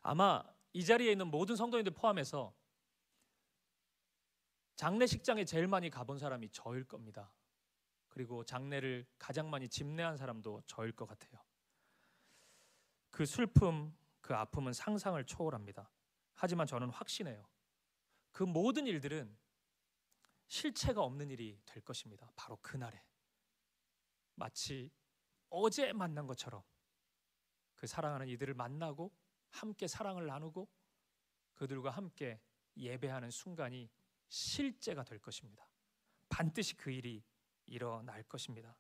아마 이 자리에 있는 모든 성도님들 포함해서 장례식장에 제일 많이 가본 사람이 저일 겁니다. 그리고 장례를 가장 많이 집례한 사람도 저일 것 같아요. 그 슬픔, 그 아픔은 상상을 초월합니다. 하지만 저는 확신해요. 그 모든 일들은 실체가 없는 일이 될 것입니다. 바로 그날에 마치 어제 만난 것처럼 그 사랑하는 이들을 만나고 함께 사랑을 나누고 그들과 함께 예배하는 순간이 실제가 될 것입니다. 반드시 그 일이 일어날 것입니다.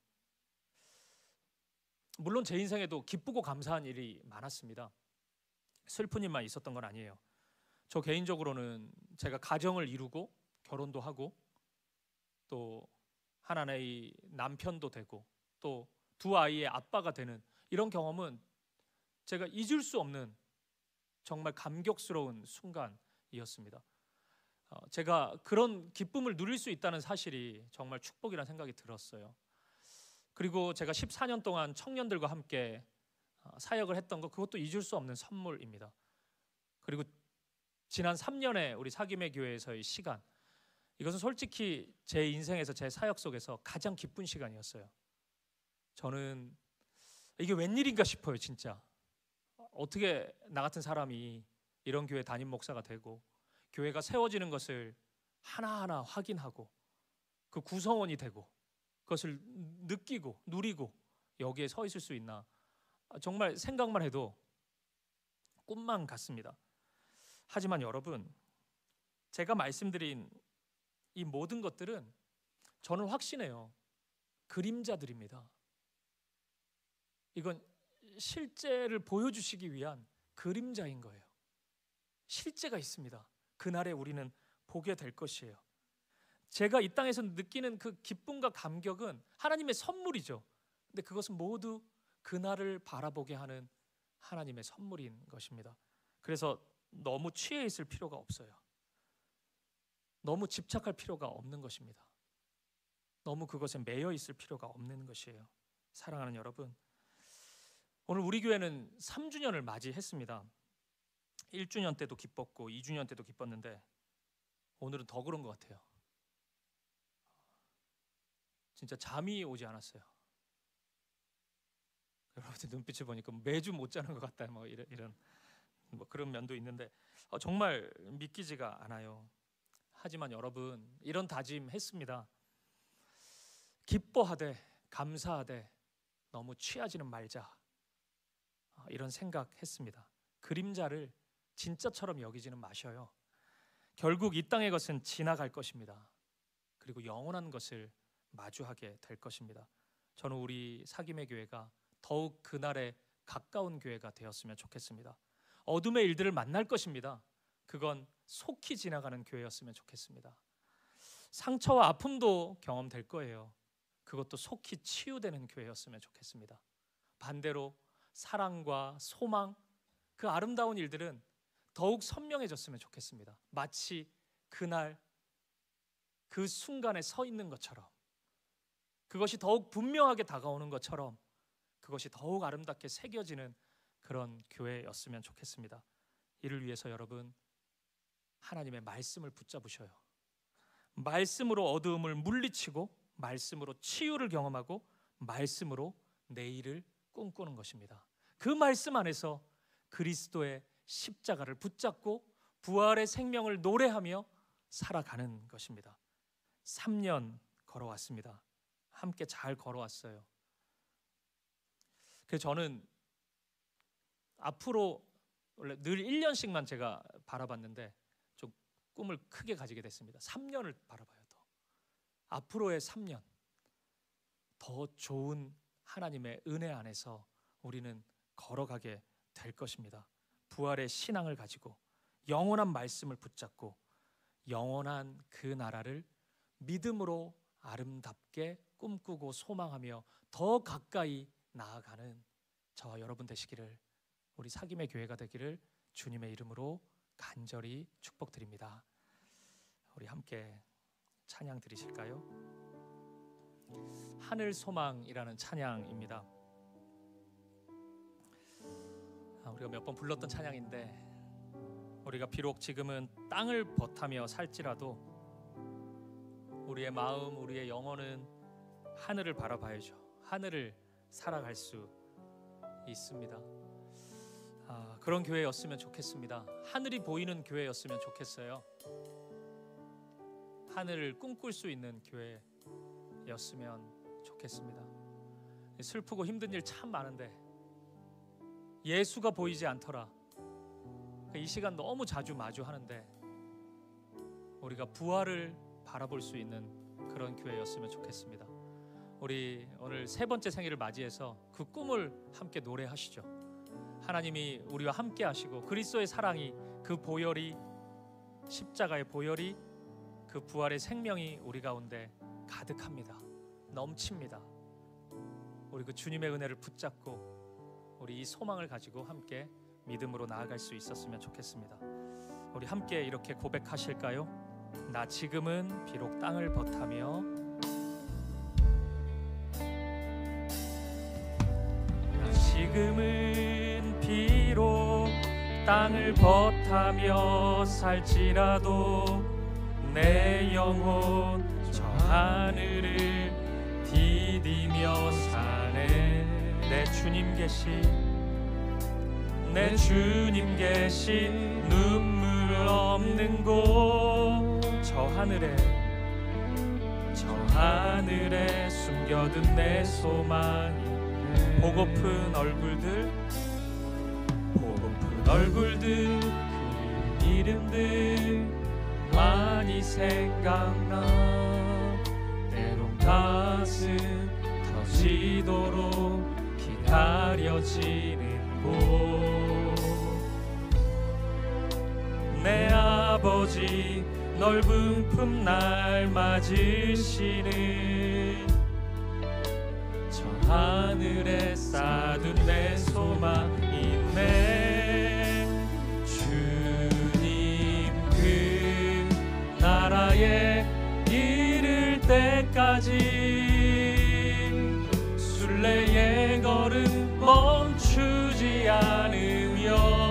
물론 제 인생에도 기쁘고 감사한 일이 많았습니다. 슬픈 일만 있었던 건 아니에요. 저 개인적으로는 제가 가정을 이루고 결혼도 하고 또 하나의 남편도 되고 또 두 아이의 아빠가 되는 이런 경험은 제가 잊을 수 없는 정말 감격스러운 순간이었습니다. 제가 그런 기쁨을 누릴 수 있다는 사실이 정말 축복이라는 생각이 들었어요. 그리고 제가 14년 동안 청년들과 함께 사역을 했던 거, 그것도 잊을 수 없는 선물입니다. 그리고 지난 3년의 우리 사김의 교회에서의 시간, 이것은 솔직히 제 인생에서 제 사역 속에서 가장 기쁜 시간이었어요. 저는 이게 웬일인가 싶어요. 진짜 어떻게 나 같은 사람이 이런 교회 담임 목사가 되고 교회가 세워지는 것을 하나하나 확인하고 그 구성원이 되고 그것을 느끼고 누리고 여기에 서 있을 수 있나? 정말 생각만 해도 꿈만 같습니다. 하지만 여러분, 제가 말씀드린 이 모든 것들은 저는 확신해요. 그림자들입니다. 이건 실제를 보여주시기 위한 그림자인 거예요. 실제가 있습니다. 그날에 우리는 보게 될 것이에요. 제가 이 땅에서 느끼는 그 기쁨과 감격은 하나님의 선물이죠. 근데 그것은 모두 그날을 바라보게 하는 하나님의 선물인 것입니다. 그래서 너무 취해 있을 필요가 없어요. 너무 집착할 필요가 없는 것입니다. 너무 그것에 매여 있을 필요가 없는 것이에요. 사랑하는 여러분, 오늘 우리 교회는 3주년을 맞이했습니다. 1주년 때도 기뻤고 2주년 때도 기뻤는데 오늘은 더 그런 것 같아요. 진짜 잠이 오지 않았어요. 여러분들 눈빛을 보니까 매주 못 자는 것 같다, 뭐 이런 뭐 그런 면도 있는데 정말 믿기지가 않아요. 하지만 여러분, 이런 다짐했습니다. 기뻐하되 감사하되 너무 취하지는 말자, 이런 생각했습니다. 그림자를 진짜처럼 여기지는 마셔요. 결국 이 땅의 것은 지나갈 것입니다. 그리고 영원한 것을 마주하게 될 것입니다. 저는 우리 사김의 교회가 더욱 그날에 가까운 교회가 되었으면 좋겠습니다. 어둠의 일들을 만날 것입니다. 그건 속히 지나가는 교회였으면 좋겠습니다. 상처와 아픔도 경험될 거예요. 그것도 속히 치유되는 교회였으면 좋겠습니다. 반대로 사랑과 소망, 그 아름다운 일들은 더욱 선명해졌으면 좋겠습니다. 마치 그날 그 순간에 서 있는 것처럼, 그것이 더욱 분명하게 다가오는 것처럼, 그것이 더욱 아름답게 새겨지는 그런 교회였으면 좋겠습니다. 이를 위해서 여러분, 하나님의 말씀을 붙잡으셔요. 말씀으로 어두움을 물리치고 말씀으로 치유를 경험하고 말씀으로 내일을 꿈꾸는 것입니다. 그 말씀 안에서 그리스도의 십자가를 붙잡고 부활의 생명을 노래하며 살아가는 것입니다. 3년 걸어왔습니다. 함께 잘 걸어왔어요. 그래서 저는 앞으로 원래 늘 1년씩만 제가 바라봤는데 좀 꿈을 크게 가지게 됐습니다. 3년을 바라봐요. 더 앞으로의 3년, 더 좋은 하나님의 은혜 안에서 우리는 걸어가게 될 것입니다. 부활의 신앙을 가지고 영원한 말씀을 붙잡고 영원한 그 나라를 믿음으로 아름답게 꿈꾸고 소망하며 더 가까이 나아가는 저와 여러분 되시기를, 우리 사김의 교회가 되기를 주님의 이름으로 간절히 축복드립니다. 우리 함께 찬양 드리실까요? 하늘 소망이라는 찬양입니다. 우리가 몇 번 불렀던 찬양인데, 우리가 비록 지금은 땅을 버타며 살지라도 우리의 마음, 우리의 영혼은 하늘을 바라봐야죠. 하늘을 살아갈 수 있습니다. 그런 교회였으면 좋겠습니다. 하늘이 보이는 교회였으면 좋겠어요. 하늘을 꿈꿀 수 있는 교회였으면 좋겠습니다. 슬프고 힘든 일 참 많은데 예수가 보이지 않더라. 이 시간 너무 자주 마주하는데 우리가 부활을 바라볼 수 있는 그런 교회였으면 좋겠습니다. 우리 오늘 세 번째 생일을 맞이해서 그 꿈을 함께 노래하시죠. 하나님이 우리와 함께 하시고 그리스도의 사랑이, 그 보혈이, 십자가의 보혈이, 그 부활의 생명이 우리 가운데 가득합니다. 넘칩니다. 우리 그 주님의 은혜를 붙잡고 우리 이 소망을 가지고 함께 믿음으로 나아갈 수 있었으면 좋겠습니다. 우리 함께 이렇게 고백하실까요? 나 지금은 비록 땅을 버타며, 나 지금은 비록 땅을 버타며 살지라도 내 영혼 저 하늘을 디디며 사네. 내 주님 계신 눈물 없는 곳, 저 하늘에 숨겨둔 내 소망이 보고픈 얼굴들, 보고픈 얼굴들, 그 이름들 많이 생각나. 때론 가슴 터지도록 기다려지는 곳. 내 아버지 넓은 품 날 맞으시는 저 하늘에 쌓둔 내 소망 있네. 주님 그 나라에 이를 때까지 순례의 걸음 멈추지 않으며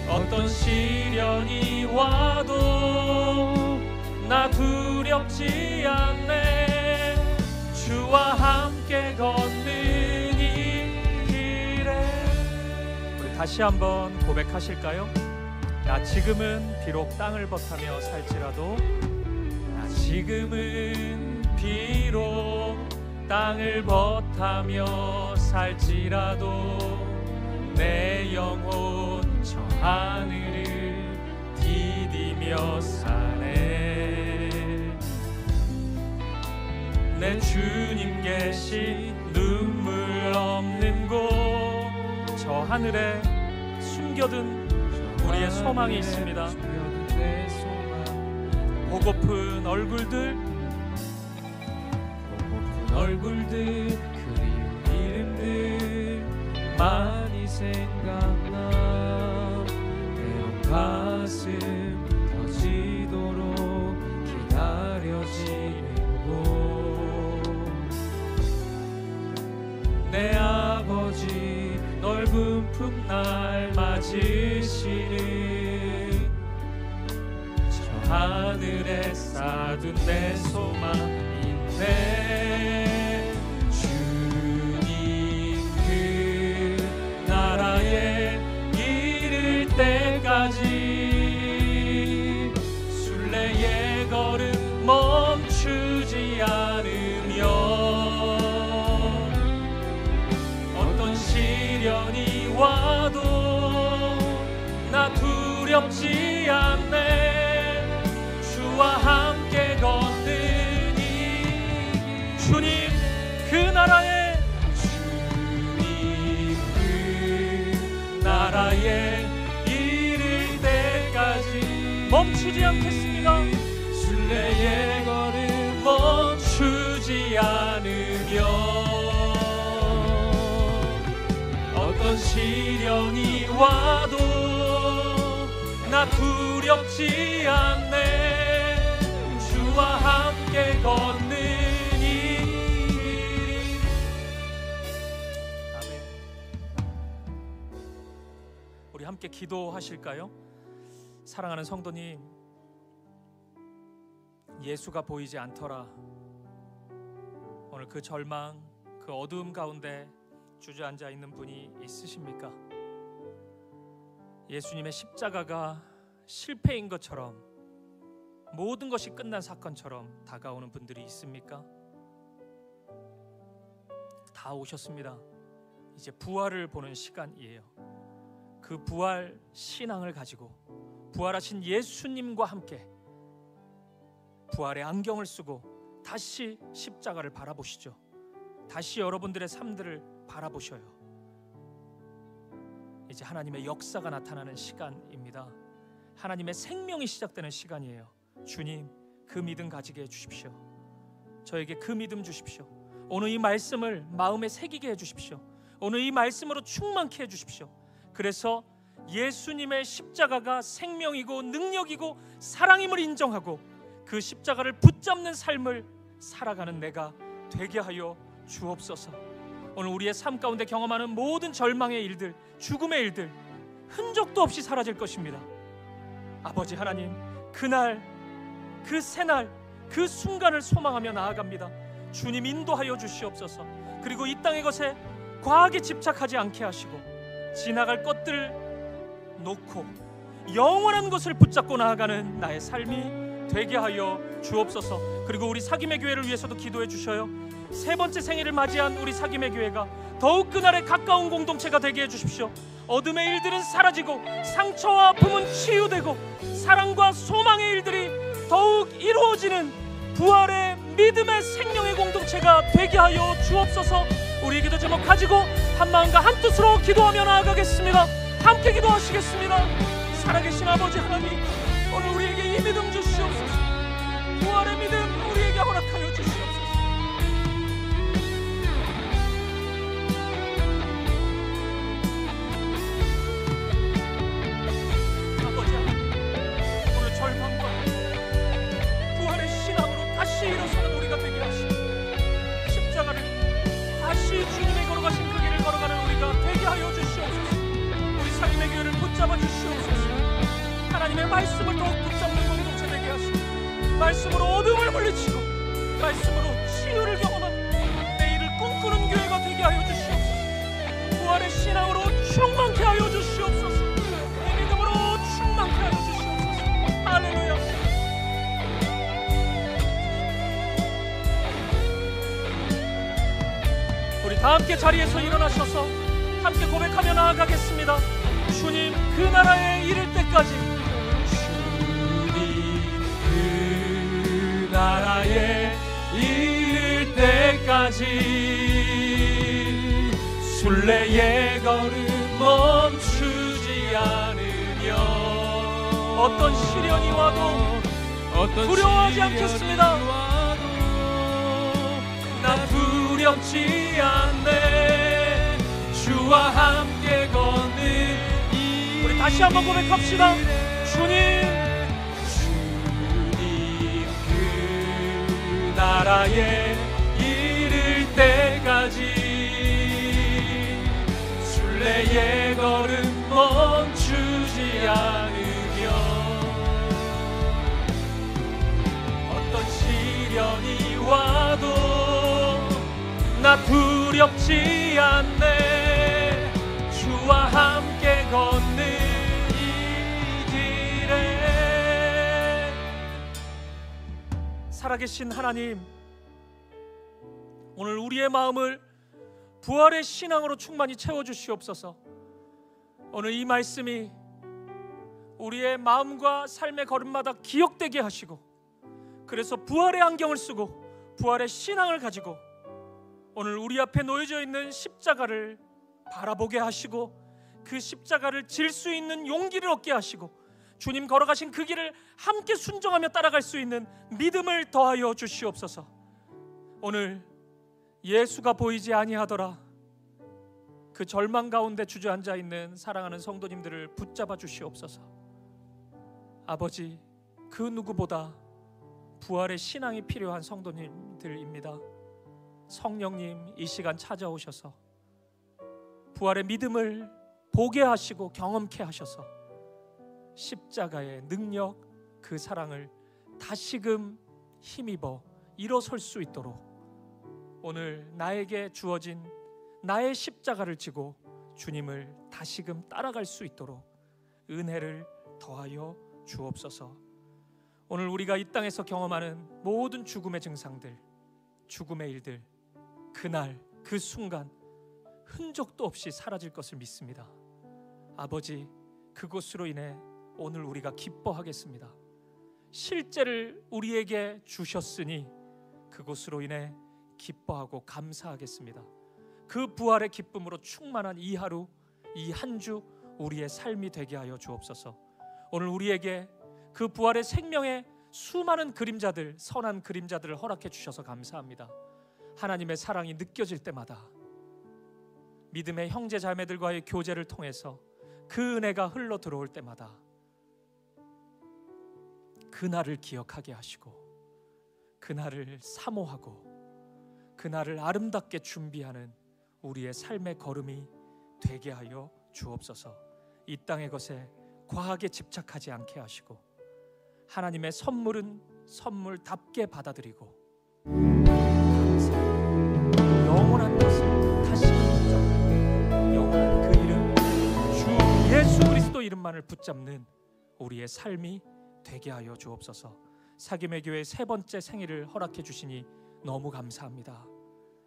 어떤 시련이 와도 나 두렵지 않네. 주와 함께 걷는 이 길에. 우리 다시 한번 고백하실까요? 나 지금은 비록 땅을 버타며 살지라도, 나 지금은 비록 땅을 버타며 살지라도 내 영혼 저 하늘을 디디며 사네. 내 주님 계신 눈물 없는 곳, 저 하늘에 숨겨둔 우리의 소망이 있습니다. 보고픈 얼굴들, 보고픈 얼굴들, 그리운 이름들 많이 생각나. 때론 가슴 터지도록 기다려지는 곳. 내 아버지 넓은 품 날 맞으시는 저 하늘에 쌓둔 내 소망 있네. 주님 그 나라에 이를 때까지 순례의 걸음 멈추지 않으며 어떤 시련이 와도 나 두렵지 않네. 주와 함께 걷는 이 주님 그 나라에, 주님 그 나라에 이를 때까지 멈추지 않겠습니다. 순례의 걸음 멈추지 않으며 어떤 시련이 와도 나 두렵지 않네. 주와 함께 걷는 이 길. 아멘. 우리 함께 기도하실까요? 사랑하는 성도님, 예수가 보이지 않더라. 오늘 그 절망, 그 어두움 가운데 주저앉아 있는 분이 있으십니까? 예수님의 십자가가 실패인 것처럼, 모든 것이 끝난 사건처럼 다가오는 분들이 있습니까? 다 오셨습니다. 이제 부활을 보는 시간이에요. 그 부활 신앙을 가지고 부활하신 예수님과 함께 부활의 안경을 쓰고 다시 십자가를 바라보시죠. 다시 여러분들의 삶들을 바라보셔요. 이제 하나님의 역사가 나타나는 시간입니다. 하나님의 생명이 시작되는 시간이에요. 주님, 그 믿음 가지게 해주십시오. 저에게 그 믿음 주십시오. 오늘 이 말씀을 마음에 새기게 해주십시오. 오늘 이 말씀으로 충만케 해주십시오. 그래서 예수님의 십자가가 생명이고 능력이고 사랑임을 인정하고 그 십자가를 붙잡는 삶을 살아가는 내가 되게 하여 주옵소서. 오늘 우리의 삶 가운데 경험하는 모든 절망의 일들, 죽음의 일들 흔적도 없이 사라질 것입니다. 아버지 하나님, 그날, 그 새날, 그 순간을 소망하며 나아갑니다. 주님 인도하여 주시옵소서. 그리고 이 땅의 것에 과하게 집착하지 않게 하시고 지나갈 것들을 놓고 영원한 것을 붙잡고 나아가는 나의 삶이 되게 하여 주옵소서. 그리고 우리 사김의 교회를 위해서도 기도해 주셔요. 세 번째 생일을 맞이한 우리 사김의 교회가 더욱 그날에 가까운 공동체가 되게 해주십시오. 어둠의 일들은 사라지고 상처와 아픔은 치유되고 사랑과 소망의 일들이 더욱 이루어지는 부활의 믿음의 생명의 공동체가 되게 하여 주옵소서. 우리의 기도 제목 가지고 한마음과 한뜻으로 기도하며 나아가겠습니다. 함께 기도하시겠습니다. 살아계신 아버지 하나님, 오늘 우리에게 이 믿음 주시옵소서. 부활의 믿음 우리에게 허락하여 주시옵소서. 아버지 하나님, 오늘 절망과 부활의 신앙으로 다시 일어서는 우리가 되게 하시고 십자가를 다시 주님이 걸어가신 그 길을 걸어가는 우리가 되게 하여 주시옵소서. 우리 사김의 교회를 붙잡아 주시옵소서. 하나님의 말씀을 더욱 붙잡는 공동체 되게 하시고 말씀으로 어둠을 물리치고 말씀으로 치유를 경험하는 내일을 꿈꾸는 교회가 되게 하여 주시옵소서. 부활의 신앙으로 충만케 하여 주시옵소서. 내 믿음으로 충만케 하여 주시옵소서. 할렐루야. 우리 다 함께 자리에서 일어나셔서 함께 고백하며 나아가겠습니다. 주님, 그 나라에 이를 때까지, 주님 그 나라에 이를 때까지 순례의 걸음 멈추지 않으며 어떤 시련이 와도 두려워하지 않겠습니다. 나 두렵지 않네. 주와 함께 걷는 우리 다시 한번 고백합시다. 주님 그 나라에 이를 때까지 순례의 걸음 멈추지 않으며 어떤 시련이 와도 나 두렵지 않네. 주와 함께 걷는 이 길에. 살아계신 하나님, 오늘 우리의 마음을 부활의 신앙으로 충만히 채워주시옵소서. 오늘 이 말씀이 우리의 마음과 삶의 걸음마다 기억되게 하시고 그래서 부활의 안경을 쓰고 부활의 신앙을 가지고 오늘 우리 앞에 놓여져 있는 십자가를 바라보게 하시고 그 십자가를 질 수 있는 용기를 얻게 하시고 주님 걸어가신 그 길을 함께 순종하며 따라갈 수 있는 믿음을 더하여 주시옵소서. 오늘 예수가 보이지 아니하더라 그 절망 가운데 주저앉아 있는 사랑하는 성도님들을 붙잡아 주시옵소서. 아버지, 그 누구보다 부활의 신앙이 필요한 성도님들입니다. 성령님, 이 시간 찾아오셔서 부활의 믿음을 보게 하시고 경험케 하셔서 십자가의 능력, 그 사랑을 다시금 힘입어 일어설 수 있도록 오늘 나에게 주어진 나의 십자가를 지고 주님을 다시금 따라갈 수 있도록 은혜를 더하여 주옵소서. 오늘 우리가 이 땅에서 경험하는 모든 죽음의 증상들, 죽음의 일들, 그날 그 순간 흔적도 없이 사라질 것을 믿습니다. 아버지, 그것으로 인해 오늘 우리가 기뻐하겠습니다. 실제를 우리에게 주셨으니 그것으로 인해 기뻐하고 감사하겠습니다. 그 부활의 기쁨으로 충만한 이 하루, 이 한 주 우리의 삶이 되게 하여 주옵소서. 오늘 우리에게 그 부활의 생명의 수많은 그림자들, 선한 그림자들을 허락해 주셔서 감사합니다. 하나님의 사랑이 느껴질 때마다 믿음의 형제 자매들과의 교제를 통해서 그 은혜가 흘러 들어올 때마다 그날을 기억하게 하시고 그날을 사모하고 그날을 아름답게 준비하는 우리의 삶의 걸음이 되게 하여 주옵소서. 이 땅의 것에 과하게 집착하지 않게 하시고 하나님의 선물은 선물답게 받아들이고 영원한 것을 다시금 붙잡는 영원한 그 이름 주 예수 그리스도 이름만을 붙잡는 우리의 삶이 되게 하여 주옵소서. 사김의 교회 세 번째 생일을 허락해 주시니 너무 감사합니다.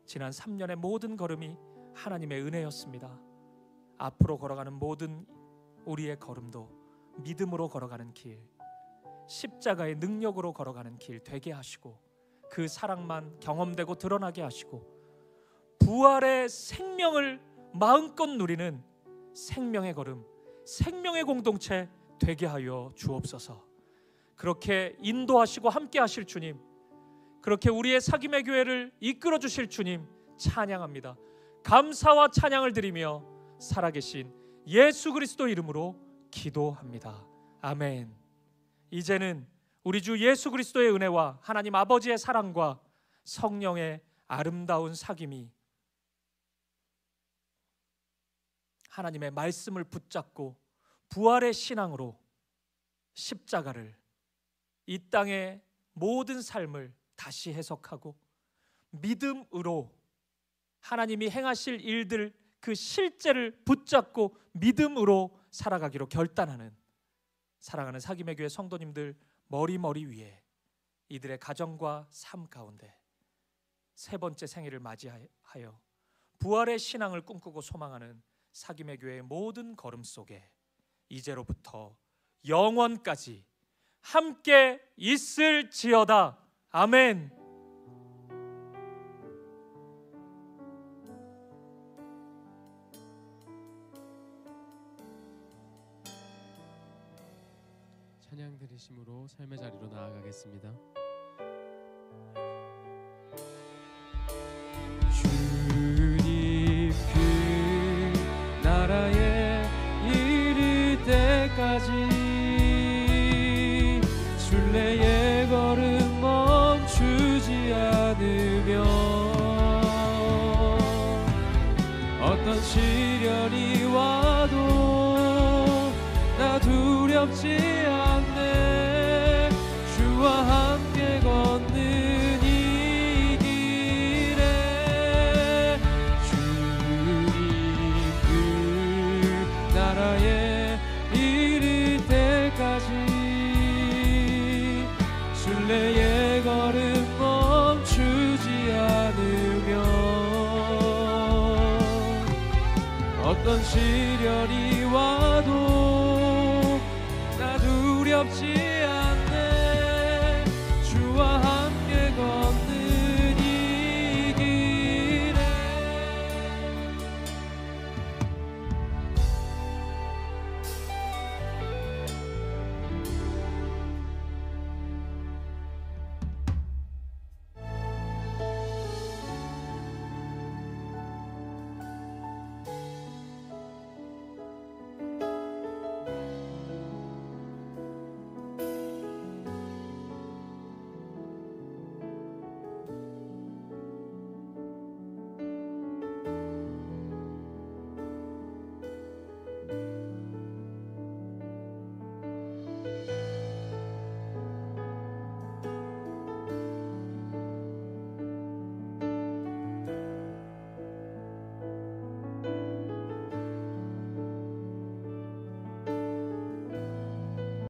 지난 3년의 모든 걸음이 하나님의 은혜였습니다. 앞으로 걸어가는 모든 우리의 걸음도 믿음으로 걸어가는 길, 십자가의 능력으로 걸어가는 길 되게 하시고, 그 사랑만 경험되고 드러나게 하시고, 부활의 생명을 마음껏 누리는 생명의 걸음, 생명의 공동체 되게 하여 주옵소서. 그렇게 인도하시고 함께 하실 주님, 그렇게 우리의 사김의 교회를 이끌어 주실 주님 찬양합니다. 감사와 찬양을 드리며 살아계신 예수 그리스도 이름으로 기도합니다. 아멘. 이제는 우리 주 예수 그리스도의 은혜와 하나님 아버지의 사랑과 성령의 아름다운 사귐이 하나님의 말씀을 붙잡고 부활의 신앙으로 십자가를, 이 땅의 모든 삶을 다시 해석하고 믿음으로 하나님이 행하실 일들, 그 실제를 붙잡고 믿음으로 살아가기로 결단하는 사랑하는 사김의 교회 성도님들 머리 위에, 이들의 가정과 삶 가운데 세 번째 생일을 맞이하여 부활의 신앙을 꿈꾸고 소망하는 사김의 교회의 모든 걸음 속에 이제로부터 영원까지 함께 있을지어다. 아멘. 찬양 드리심으로 삶의 자리로 나아가겠습니다. 주님 그 나라에 이를 때까지 순례의 걸음 멈추지 않으며 어떤 시련이 와도 나 두렵지 않네. 주와 함께 걷는 이 길에 주님 그 나라에 이를 때까지 순례의 걸음 멈추지 않으며 어떤 시련이 와도 나 두렵지